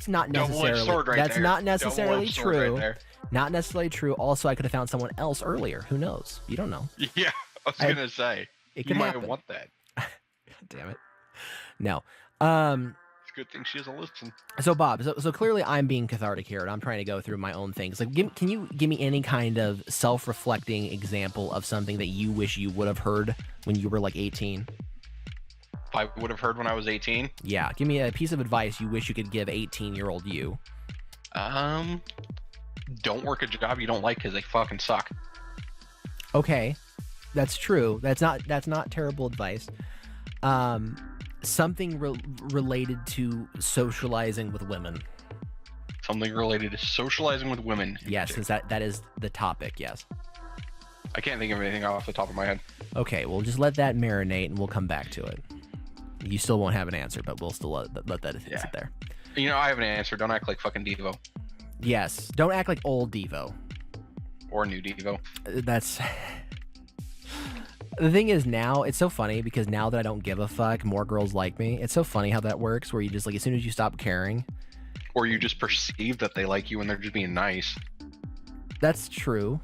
not necessarily not necessarily true. Not necessarily true. Also, I could have found someone else earlier. Who knows? You don't know. Yeah, I was gonna say It you could might happen. want that. God damn it. No. It's a good thing she doesn't listen. So Bob, so clearly I'm being cathartic here, and I'm trying to go through my own things. Like, can you give me any kind of self-reflecting example of something that you wish you would have heard when you were like 18? If I would have heard when I was 18. Yeah, give me a piece of advice you wish you could give 18-year-old you. Don't work a job you don't like because they fucking suck. Okay, that's true. That's not terrible advice. Something related to socializing with women. Something related to socializing with women. Yes, since that is the topic. Yes. I can't think of anything off the top of my head. Okay, we'll just let that marinate, and we'll come back to it. You still won't have an answer, but we'll still let that sit there. You know, I have an answer. Don't act like fucking Devo. Yes, don't act like old Devo. Or new Devo. That's... The thing is now, it's so funny because now that I don't give a fuck, more girls like me. It's so funny how that works, where you just like, as soon as you stop caring. Or you just perceive that they like you and they're just being nice. That's true.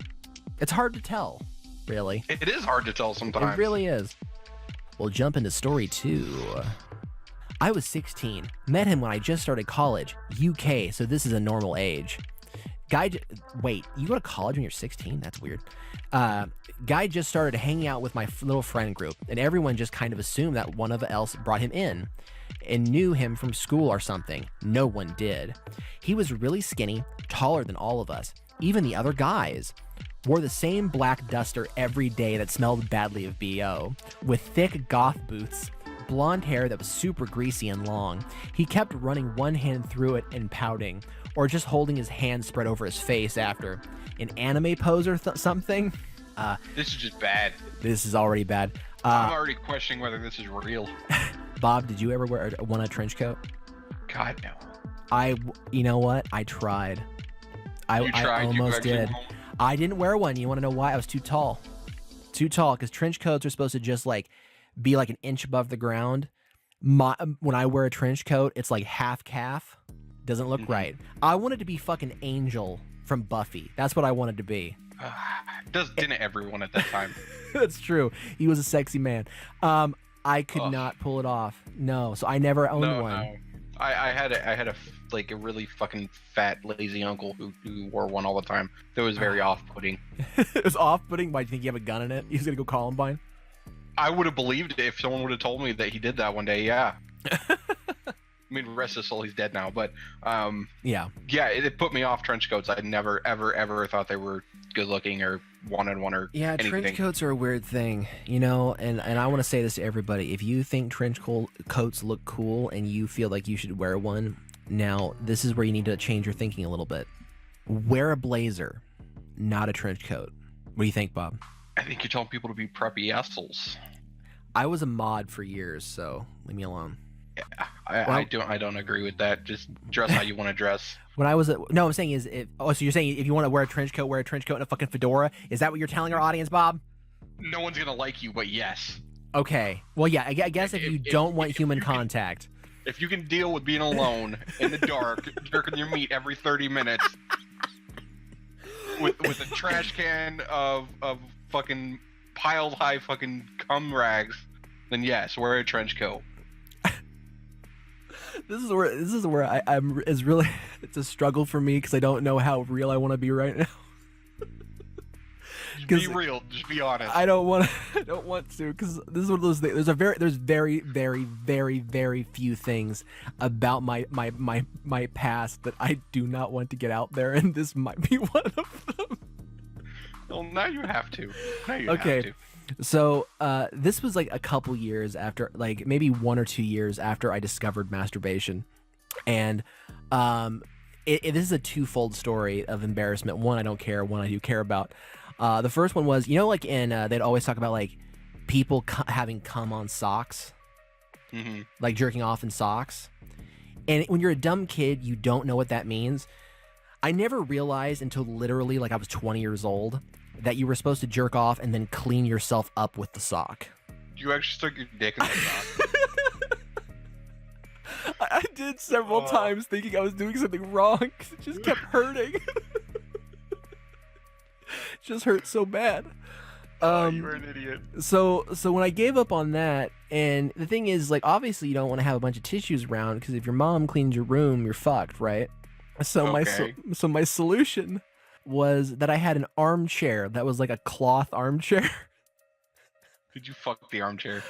It's hard to tell, really. It is hard to tell sometimes. It really is. We'll jump into story 2. I was 16. Met him when I just started college. UK, so this is a normal age. Wait, you go to college when you're 16? That's weird. Guy just started hanging out with my little friend group, and everyone just kind of assumed that one of else brought him in and knew him from school or something. No one did. He was really skinny, taller than all of us, even the other guys. Wore the same black duster every day that smelled badly of BO, with thick goth boots, blonde hair that was super greasy and long. He kept running one hand through it and pouting, or just holding his hand spread over his face after. An anime pose or something? This is just bad. This is already bad. I'm already questioning whether this is real. Bob, did you ever want a trench coat? God, no. You know what? I tried. I almost did. I didn't wear one. You want to know why? I was too tall. Too tall, because trench coats are supposed to just like be like an inch above the ground. When I wear a trench coat, it's like half calf. Doesn't look right. I wanted to be fucking Angel from Buffy. That's what I wanted to be. Didn't everyone at that time? That's true. He was a sexy man. I could not pull it off. No, so I never owned one. No. I had a really fucking fat lazy uncle who wore one all the time. That was very off-putting. It was off-putting. Why do you think you have a gun in it? He's gonna go Columbine. I would have believed it if someone would have told me that he did that one day. Yeah. I mean, rest his soul, he's dead now. But yeah, it put me off trench coats. I never, ever thought they were good looking or wanted one or anything. Trench coats are a weird thing, and I want to say this to everybody. If you think trench coats look cool and you feel like you should wear one, now this is where you need to change your thinking a little bit. Wear a blazer, not a trench coat. What do you think, Bob? I think you're telling people to be preppy assholes. I was a mod for years, so leave me alone. Yeah, I don't agree with that. Just dress how you want to dress. When I was no, I'm saying is so you're saying if you want to wear a trench coat and a fucking fedora? Is that what you're telling our audience, Bob? No one's gonna like you, but yes. Okay. Well, yeah. I guess if you don't want human contact. If you can deal with being alone in the dark, jerking your meat every 30 minutes, with a trash can of fucking piled high fucking cum rags, then yes, wear a trench coat. This is where I'm is really it's a struggle for me because I don't know how real I want to be right now. Be real. Just be honest. I don't want to, because this is one of those things. There's very, very, very, very few things about my past that I do not want to get out there, and this might be one of them. Well, now you have to. Okay. Have to. So this was like a couple years after, like maybe 1 or 2 years after I discovered masturbation, and this is a twofold story of embarrassment. One, I don't care. One, I do care about. The first one was, like in they'd always talk about like people having cum on socks, like jerking off in socks, and when you're a dumb kid, you don't know what that means. I never realized until literally like I was 20 years old that you were supposed to jerk off and then clean yourself up with the sock. You actually stuck your dick in the sock. I did several times thinking I was doing something wrong because it just kept hurting. It just hurt so bad. You were an idiot. So when I gave up on that, and the thing is, like, obviously you don't want to have a bunch of tissues around because if your mom cleans your room, you're fucked, right? So my solution was that I had an armchair that was like a cloth armchair. Did you fuck the armchair?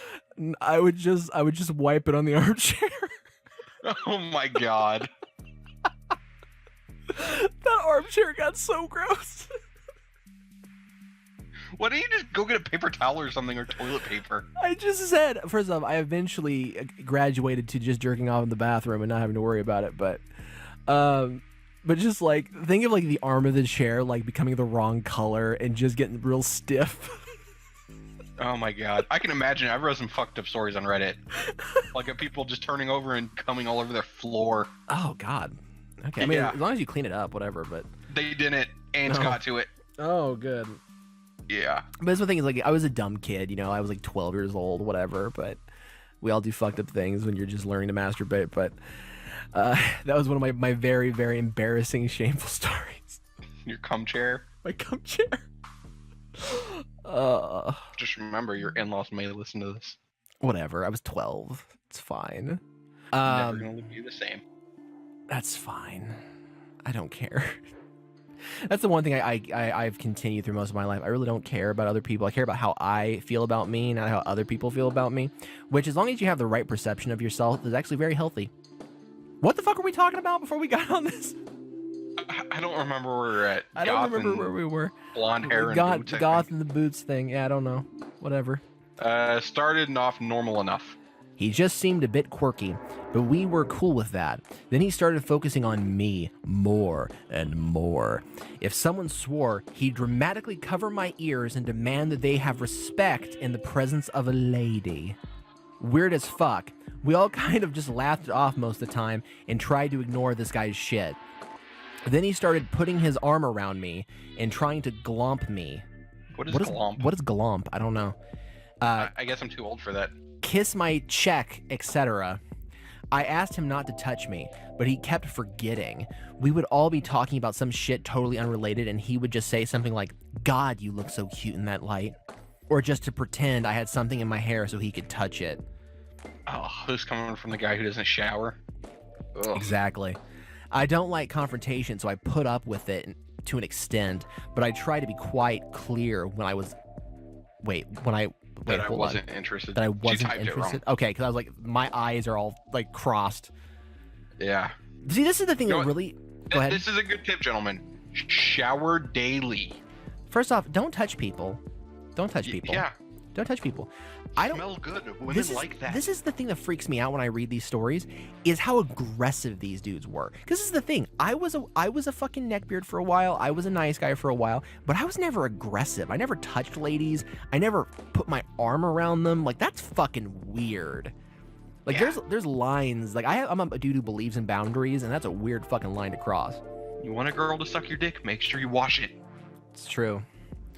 I would just wipe it on the armchair. Oh my god. That armchair got so gross. Why don't you just go get a paper towel or something, or toilet paper? I just said, first off, I eventually graduated to just jerking off in the bathroom and not having to worry about it, but just like, think of like the arm of the chair like becoming the wrong color and just getting real stiff. Oh my god. I can imagine. I've read some fucked up stories on Reddit. Like of people just turning over and coming all over their floor. Oh god. Okay, I mean, as long as you clean it up, whatever, but... They didn't. Ants got to it. Oh, good. Yeah. But that's the thing is, like, I was a dumb kid, I was like 12 years old, whatever, but we all do fucked up things when you're just learning to masturbate, but that was one of my very, very embarrassing, shameful stories. Your cum chair? My cum chair. Just remember, your in-laws may listen to this. Whatever, I was 12. It's fine. Never gonna be the same. That's fine. I don't care. That's the one thing I've continued through most of my life. I really don't care about other people. I care about how I feel about me, not how other people feel about me. Which, as long as you have the right perception of yourself, is actually very healthy. What the fuck were we talking about before we got on this? I don't remember where we're at. I don't remember where we were. Blonde hair and boots. Goth and the boots thing. Yeah, I don't know. Whatever. Started off normal enough. He just seemed a bit quirky, but we were cool with that. Then he started focusing on me more and more. If someone swore, he'd dramatically cover my ears and demand that they have respect in the presence of a lady. Weird as fuck. We all kind of just laughed it off most of the time and tried to ignore this guy's shit. Then he started putting his arm around me and trying to glomp me. What is glomp? What is glomp? I don't know. I guess I'm too old for that. Kiss my check, etc. I asked him not to touch me, but he kept forgetting. We would all be talking about some shit totally unrelated, and he would just say something like, "God, you look so cute in that light." Or just to pretend I had something in my hair so he could touch it. Oh, this coming from the guy who doesn't shower. Ugh. Exactly. I don't like confrontation, so I put up with it to an extent, but I try to be quite clear when I was... I wasn't interested. That I wasn't interested? Okay, because I was like, my eyes are all, like, crossed. Yeah. See, this is the thing that really... Go ahead. This is a good tip, gentlemen. Shower daily. First off, don't touch people. Don't touch people. Yeah. Don't touch people. Smell good. Women like that. This is the thing that freaks me out when I read these stories, is how aggressive these dudes were. Because this is the thing. I was a fucking neckbeard for a while. I was a nice guy for a while, but I was never aggressive. I never touched ladies. I never put my arm around them. Like, that's fucking weird. Like, there's lines. Like, I'm a dude who believes in boundaries, and that's a weird fucking line to cross. You want a girl to suck your dick? Make sure you wash it. It's true.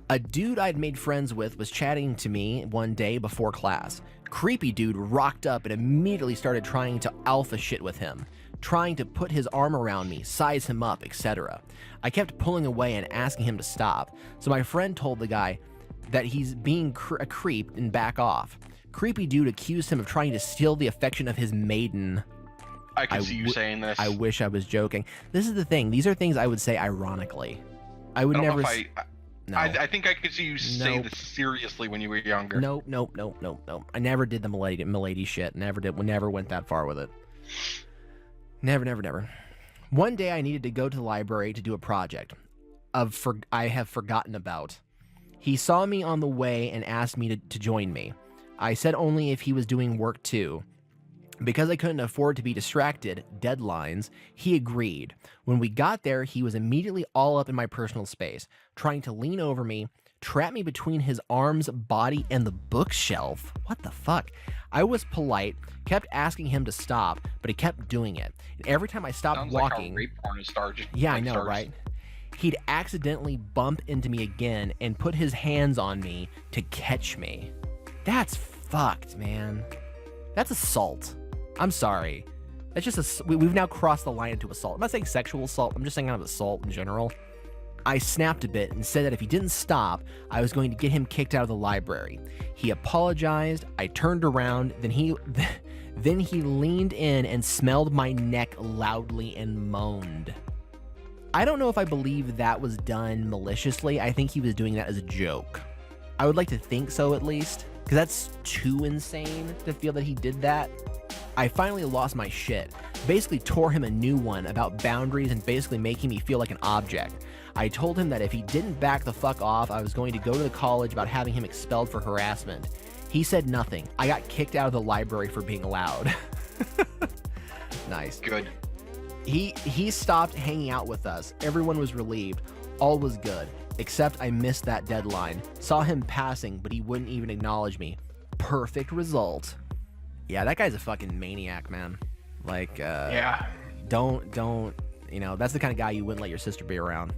A dude I'd made friends with was chatting to me one day before class. Creepy dude rocked up and immediately started trying to alpha shit with him, trying to put his arm around me, size him up, etc. I kept pulling away and asking him to stop, so my friend told the guy that he's being a creep and back off. Creepy dude accused him of trying to steal the affection of his maiden. I can see you saying this. I wish I was joking. This is the thing. These are things I would say ironically. I would never... No. I think I could see you say this seriously when you were younger. Nope. I never did the milady shit. Never went that far with it. Never. One day I needed to go to the library to do a project I have forgotten about. He saw me on the way and asked me to join me. I said only if he was doing work too. Because I couldn't afford to be distracted, deadlines, he agreed. When we got there, he was immediately all up in my personal space, trying to lean over me, trap me between his arms, body, and the bookshelf. What the fuck? I was polite, kept asking him to stop, but he kept doing it. And every time I stopped Sounds walking... like how rape porn starts. Yeah, I know, right? He'd accidentally bump into me again and put his hands on me to catch me. That's fucked, man. That's assault. I'm sorry. That's just we've now crossed the line into assault. I'm not saying sexual assault. I'm just saying kind of assault in general. I snapped a bit and said that if he didn't stop, I was going to get him kicked out of the library. He apologized. I turned around. Then he leaned in and smelled my neck loudly and moaned. I don't know if I believe that was done maliciously. I think he was doing that as a joke. I would like to think so, at least, because that's too insane to feel that he did that. I finally lost my shit, basically tore him a new one about boundaries and basically making me feel like an object. I told him that if he didn't back the fuck off, I was going to go to the college about having him expelled for harassment. He said nothing. I got kicked out of the library for being loud. Nice. Good. He stopped hanging out with us. Everyone was relieved. All was good, except I missed that deadline. Saw him passing, but he wouldn't even acknowledge me. Perfect result. Yeah, that guy's a fucking maniac, man. Like, yeah. Don't, that's the kind of guy you wouldn't let your sister be around.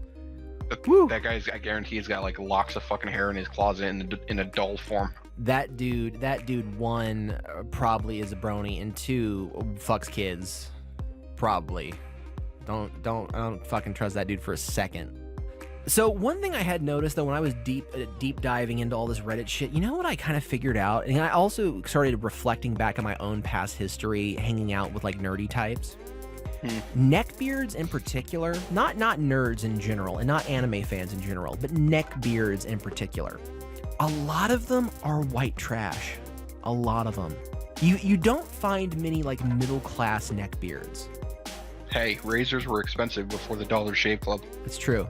That guy's, I guarantee he's got like locks of fucking hair in his closet in a doll form. That dude, one, probably is a brony, and two, fucks kids. Probably. I don't fucking trust that dude for a second. So one thing I had noticed, though, when I was deep diving into all this Reddit shit, you know what I kind of figured out? And I also started reflecting back on my own past history, hanging out with like nerdy types. Neckbeards in particular, not nerds in general, and not anime fans in general, but neckbeards in particular. A lot of them are white trash. A lot of them. You don't find many like middle class neckbeards. Hey, razors were expensive before the Dollar Shave Club. It's true.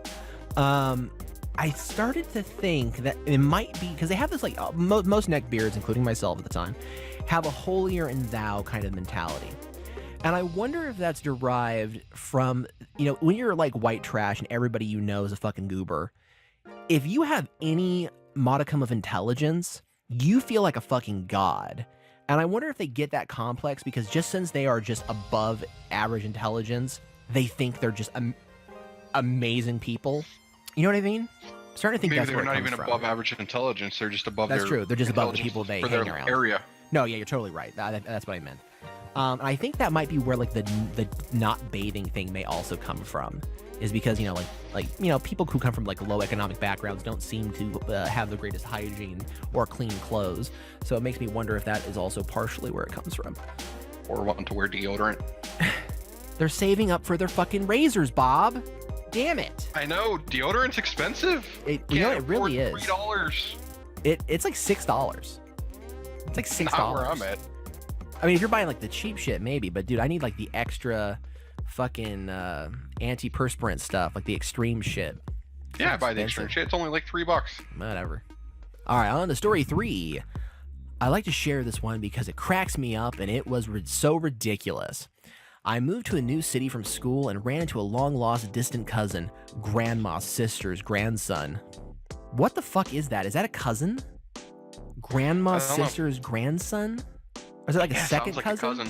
I started to think that it might be because they have this like most neckbeards, including myself at the time, have a holier than thou kind of mentality. And I wonder if that's derived from, when you're like white trash and everybody you know is a fucking goober, if you have any modicum of intelligence, you feel like a fucking god. And I wonder if they get that complex because just since they are just above average intelligence, they think they're just amazing people. You know what I mean? I'm starting to think that's where it comes from. Maybe they're not even above average intelligence. They're just above That's true. They're just above the people they hang around. Area. No, yeah, you're totally right. That's what I meant. I think that might be where like the not bathing thing may also come from, is because people who come from like low economic backgrounds don't seem to have the greatest hygiene or clean clothes. So it makes me wonder if that is also partially where it comes from. Or wanting to wear deodorant. They're saving up for their fucking razors, Bob. Damn it. I know, deodorant's expensive. It really is. $3. It's like $6. It's like $6. Not where I'm at. I mean, if you're buying like the cheap shit, maybe, but dude, I need like the extra fucking antiperspirant stuff, like the extreme shit. Yeah, buy the extreme shit. It's only like $3. Whatever. All right, on to story 3. I like to share this one because it cracks me up and it was so ridiculous. I moved to a new city from school and ran into a long-lost distant cousin, grandma's sister's grandson. What the fuck is that? Is that a cousin? Grandma's sister's grandson? Or is it like a second like cousin? A cousin?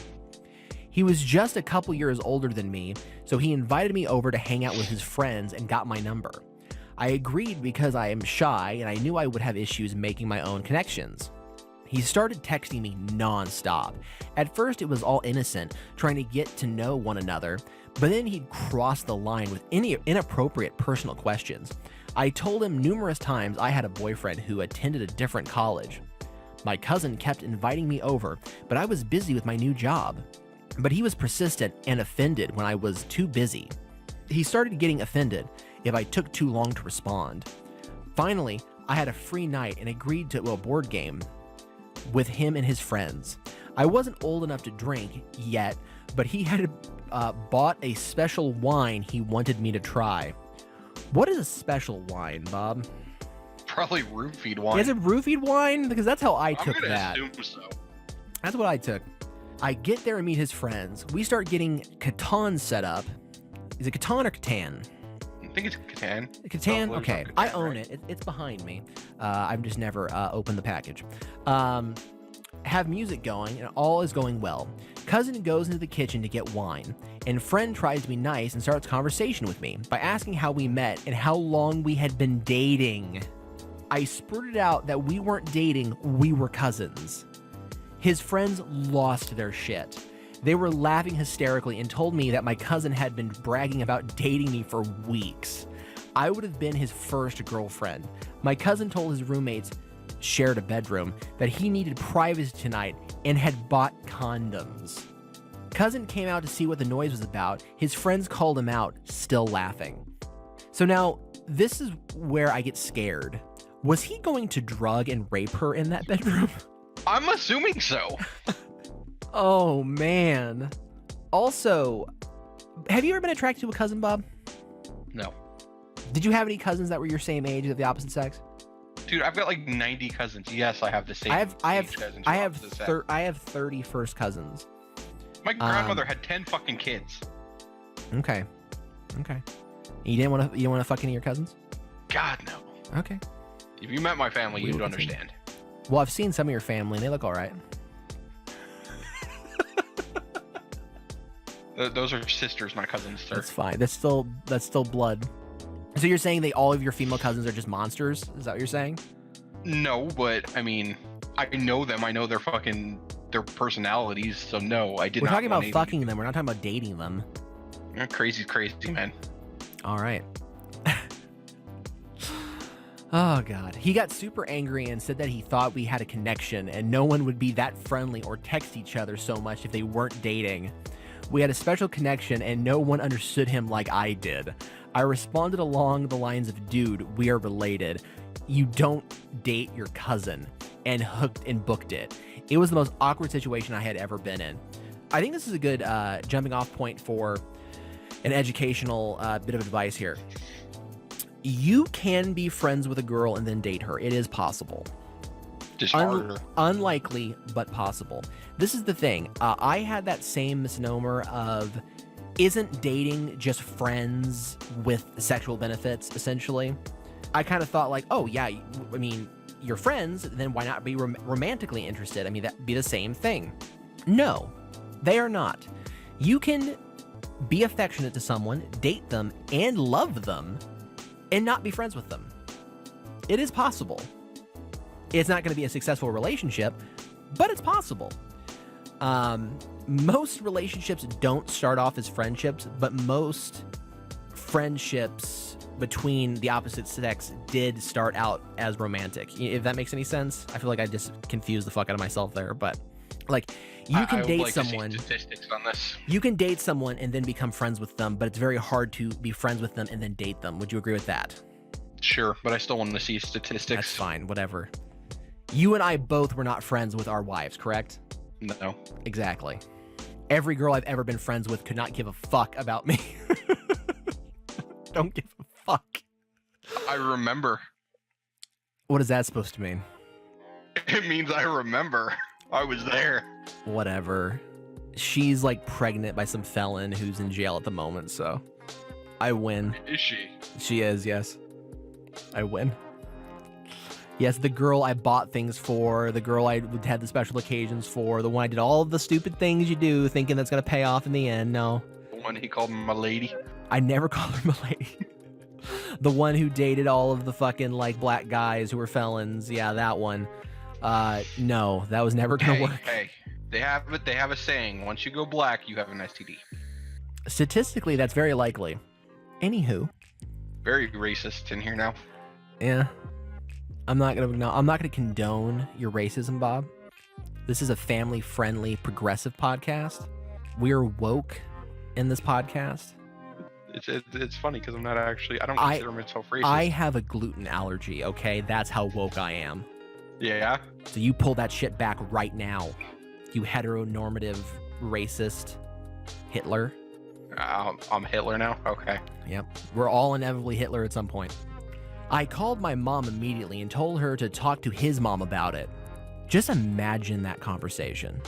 He was just a couple years older than me, so he invited me over to hang out with his friends and got my number. I agreed because I am shy and I knew I would have issues making my own connections. He started texting me nonstop. At first, it was all innocent, trying to get to know one another, but then he'd cross the line with any inappropriate personal questions. I told him numerous times I had a boyfriend who attended a different college. My cousin kept inviting me over, but I was busy with my new job. But he was persistent and offended when I was too busy. He started getting offended if I took too long to respond. Finally, I had a free night and agreed to a board game with him and his friends. I wasn't old enough to drink yet, but he had bought a special wine he wanted me to try. What is a special wine, Bob? Probably roofied wine. Is it roofied wine? Because that's how I took that. I'm gonna assume so. That's what I took. I get there and meet his friends. We start getting Catan set up. Is it Catan or Catan? I think it's Catan. Catan? Oh, Okay. Catan, I own right? it. It's behind me. I've just never opened the package. Have music going, and all is going well. Cousin goes into the kitchen to get wine, and friend tries to be nice and starts conversation with me by asking how we met and how long we had been dating. I spurted out that we weren't dating, we were cousins. His friends lost their shit. They were laughing hysterically and told me that my cousin had been bragging about dating me for weeks. I would have been his first girlfriend. My cousin told his roommates, shared a bedroom, that he needed privacy tonight and had bought condoms. Cousin came out to see what the noise was about. His friends called him out, still laughing. So now, this is where I get scared. Was he going to drug and rape her in that bedroom? I'm assuming so. Oh, man. Also, have you ever been attracted to a cousin, Bob? No. Did you have any cousins that were your same age of the opposite sex? Dude, I've got like 90 cousins. Yes, I have the same. I have 30 first cousins. My grandmother had 10 fucking kids. Okay. You didn't want to fuck any of your cousins? God, no. Okay. If you met my family, you'd understand. Well, I've seen some of your family, and they look all right. Those are sisters, not cousins, sir. That's fine. That's still blood. So you're saying all of your female cousins are just monsters? Is that what you're saying? No, but I mean, I know them. I know their personalities. So no, I did not. We're talking about fucking them. We're not talking about dating them. You're crazy, man. All right. Oh, God. He got super angry and said that he thought we had a connection and no one would be that friendly or text each other so much if they weren't dating. We had a special connection and no one understood him like I did. I responded along the lines of, dude, we are related. You don't date your cousin, and hooked and booked it. It was the most awkward situation I had ever been in. I think this is a good jumping off point for an educational bit of advice here. You can be friends with a girl and then date her. It is possible. Just harder. Unlikely, but possible. This is the thing. I had that same misnomer of, isn't dating just friends with sexual benefits, essentially? I kind of thought like, oh, yeah, I mean, you're friends, then why not be romantically interested? I mean, that'd be the same thing. No, they are not. You can be affectionate to someone, date them, and love them, and not be friends with them. It is possible. It's not going to be a successful relationship, but it's possible. Most relationships don't start off as friendships, but most friendships between the opposite sex did start out as romantic. If that makes any sense. I feel like I just confused the fuck out of myself there, but like you can date someone. To see statistics on this. You can date someone and then become friends with them, but it's very hard to be friends with them and then date them. Would you agree with that? Sure, but I still want to see statistics. That's fine, whatever. You and I both were not friends with our wives, correct? No. Exactly. Every girl I've ever been friends with could not give a fuck about me. Don't give a fuck. I remember. What is that supposed to mean? It means I remember. I was there. Whatever. She's like pregnant by some felon who's in jail at the moment, so I win. Is she? She is, yes. I win. Yes, the girl I bought things for, the girl I had the special occasions for, the one I did all of the stupid things you do thinking that's going to pay off in the end. No. The one he called my lady. I never called her my lady. The one who dated all of the fucking like black guys who were felons. Yeah, that one. No, that was never going to work. Hey, they have a saying, once you go black, you have an STD. Statistically, that's very likely. Anywho. Very racist in here now. Yeah. I'm not gonna condone your racism, Bob. This is a family-friendly, progressive podcast. We are woke in this podcast. It's funny because I'm not actually. I don't consider myself racist. I have a gluten allergy. Okay, that's how woke I am. Yeah. So you pull that shit back right now, you heteronormative racist Hitler. I'm Hitler now. Okay. Yep. We're all inevitably Hitler at some point. I called my mom immediately and told her to talk to his mom about it. Just imagine that conversation.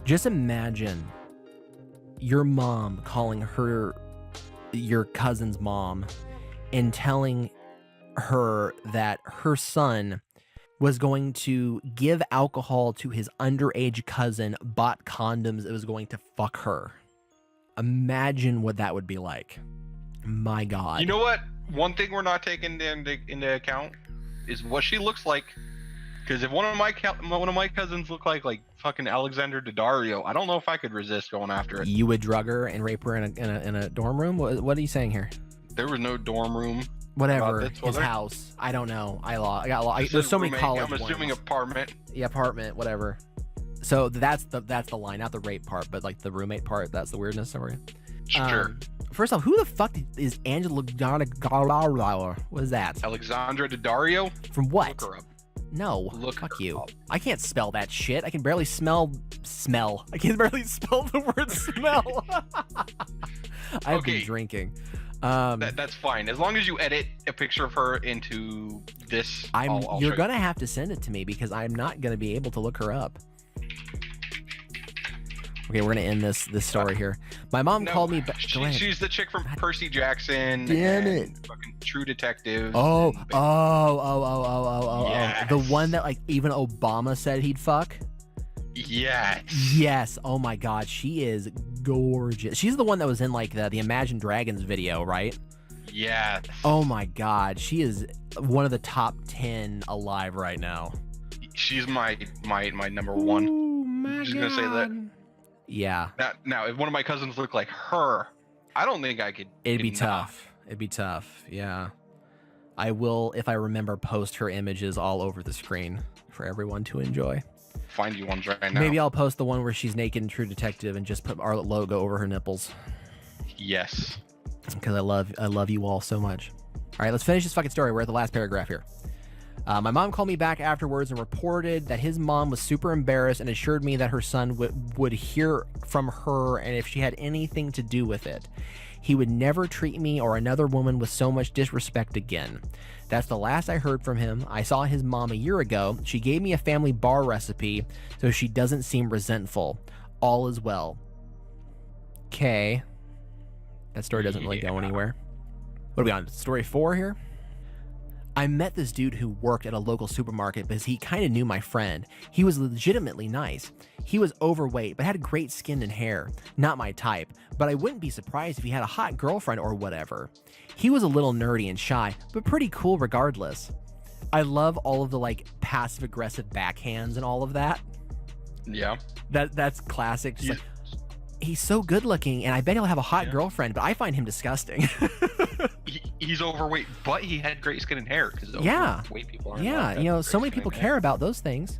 Just imagine your mom calling your cousin's mom and telling her that her son was going to give alcohol to his underage cousin, bought condoms, it was going to fuck her. Imagine what that would be like. My God. You know what? One thing we're not taking into account is what she looks like. Because if one of my cousins look like fucking Alexander Daddario, I don't know if I could resist going after it. You would drug her and rape her in a dorm room? What are you saying here? There was no dorm room. Whatever, his house. I don't know. I got lost. There's so many college ones. I'm assuming apartment. Yeah, apartment, whatever. So that's the line, not the rape part, but like the roommate part. That's the weirdness over here. Sure. First off, who the fuck is Angela Daddario? What is that? Alexandra Daddario? From what? Look her up. No. Look fuck her you. up. I I can't spell that shit. I can barely smell. I can barely spell the word smell. I've been drinking. That's fine. As long as you edit a picture of her into this, you're gonna have to send it to me because I'm not gonna be able to look her up. Okay, we're gonna end this story here. My mom called me. She's the chick from Percy Jackson. Damn it! Fucking True Detective. Oh. Yes. The one that like even Obama said he'd fuck. Yes. Yes. Oh my God, she is gorgeous. She's the one that was in like the Imagine Dragons video, right? Yes. Oh my God, she is one of the top 10 alive right now. She's my number one. Oh my I'm just gonna say that. Yeah. Now, if one of my cousins looked like her, I don't think I could. It'd be tough. It'd be tough. Yeah. I will, if I remember, post her images all over the screen for everyone to enjoy. Find you ones right now. Maybe I'll post the one where she's naked in True Detective and just put our logo over her nipples. Yes. Because I love you all so much. All right, let's finish this fucking story. We're at the last paragraph here. My mom called me back afterwards and reported that his mom was super embarrassed and assured me that her son would hear from her and if she had anything to do with it. He would never treat me or another woman with so much disrespect again. That's the last I heard from him. I saw his mom a year ago. She gave me a family bar recipe so she doesn't seem resentful. All is well. Okay. That story doesn't really go anywhere. What are we on? Story 4 here? I met this dude who worked at a local supermarket because he kind of knew my friend. He was legitimately nice. He was overweight, but had great skin and hair. Not my type, but I wouldn't be surprised if he had a hot girlfriend or whatever. He was a little nerdy and shy, but pretty cool regardless. I love all of the like passive-aggressive backhands and all of that. Yeah. That's classic. Just like, he's so good looking, and I bet he'll have a hot girlfriend, but I find him disgusting. He's overweight, but he had great skin and hair. Overweight people aren't so many people care about those things.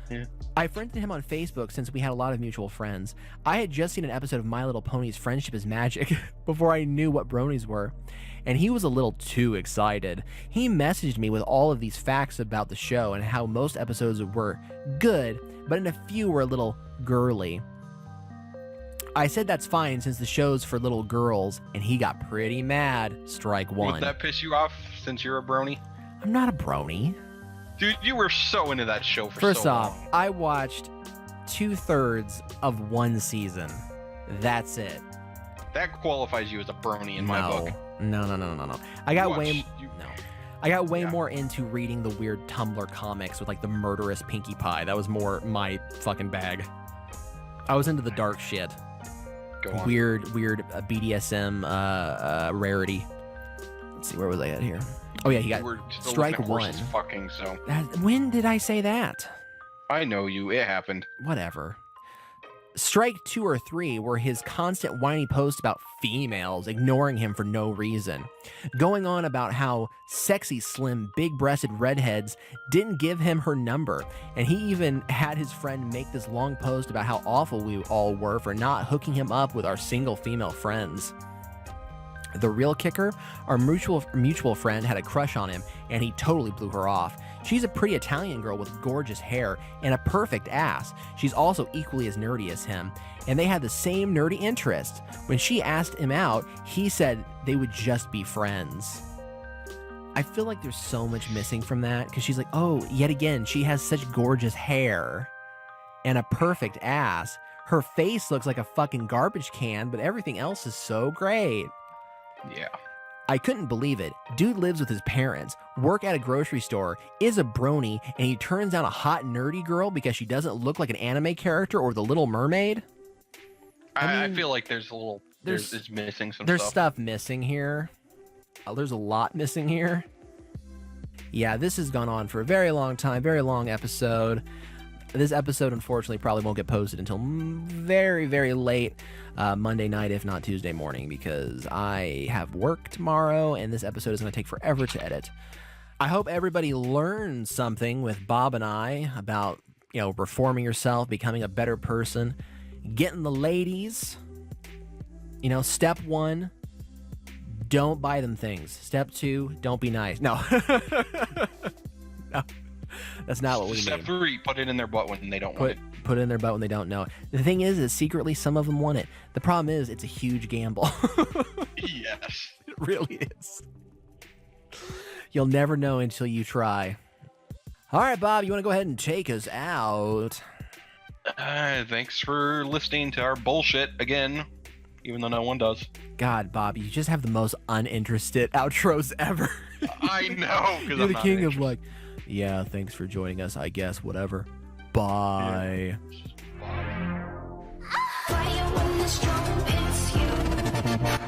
Yeah. I friended him on Facebook since we had a lot of mutual friends. I had just seen an episode of My Little Pony's Friendship is Magic before I knew what bronies were, and he was a little too excited. He messaged me with all of these facts about the show and how most episodes were good, but in a few were a little girly. I said that's fine since the show's for little girls, and he got pretty mad. Strike one. Would that piss you off since you're a brony? I'm not a brony. Dude, you were so into that show for First so off, long. I watched 2/3 of one season. That's it. That qualifies you as a brony in my book. No. I got way more into reading the weird Tumblr comics with like the murderous Pinkie Pie. That was more my fucking bag. I was into the dark shit. Go on. Weird BDSM rarity. Let's see, where was I at here? Oh yeah, he got strike one. Fucking so. When did I say that? I know you. It happened. Whatever. Strike 2 or 3 were his constant whiny posts about females ignoring him for no reason. Going on about how sexy, slim, big-breasted redheads didn't give him her number. And he even had his friend make this long post about how awful we all were for not hooking him up with our single female friends. The real kicker, our mutual friend had a crush on him, and he totally blew her off. She's a pretty Italian girl with gorgeous hair and a perfect ass. She's also equally as nerdy as him, and they had the same nerdy interests. When she asked him out, he said they would just be friends. I feel like there's so much missing from that, because she's like, oh, yet again, she has such gorgeous hair and a perfect ass. Her face looks like a fucking garbage can, but everything else is so great. Yeah. I couldn't believe it. Dude lives with his parents, work at a grocery store, is a brony, and he turns down a hot nerdy girl because she doesn't look like an anime character or the Little Mermaid. I feel like there's it's missing some there's stuff. stuff missing here. There's a lot missing here. Yeah, this has gone on for a very long time, very long episode. This episode, unfortunately, probably won't get posted until very, very late Monday night, if not Tuesday morning, because I have work tomorrow, and this episode is going to take forever to edit. I hope everybody learned something with Bob and I about, reforming yourself, becoming a better person, getting the ladies. Step 1, don't buy them things. Step 2, don't be nice. No. No. That's not what we mean. Step 3, put it in their butt when they don't want it. Put it in their butt when they don't know it. The thing is secretly some of them want it. The problem is it's a huge gamble. Yes. It really is. You'll never know until you try. All right, Bob, you want to go ahead and take us out? Thanks for listening to our bullshit again, even though no one does. God, Bob, you just have the most uninterested outros ever. I know. You're the king of like, yeah, thanks for joining us, I guess, whatever. Bye. Yeah. Bye. Why you want the strong, it's you.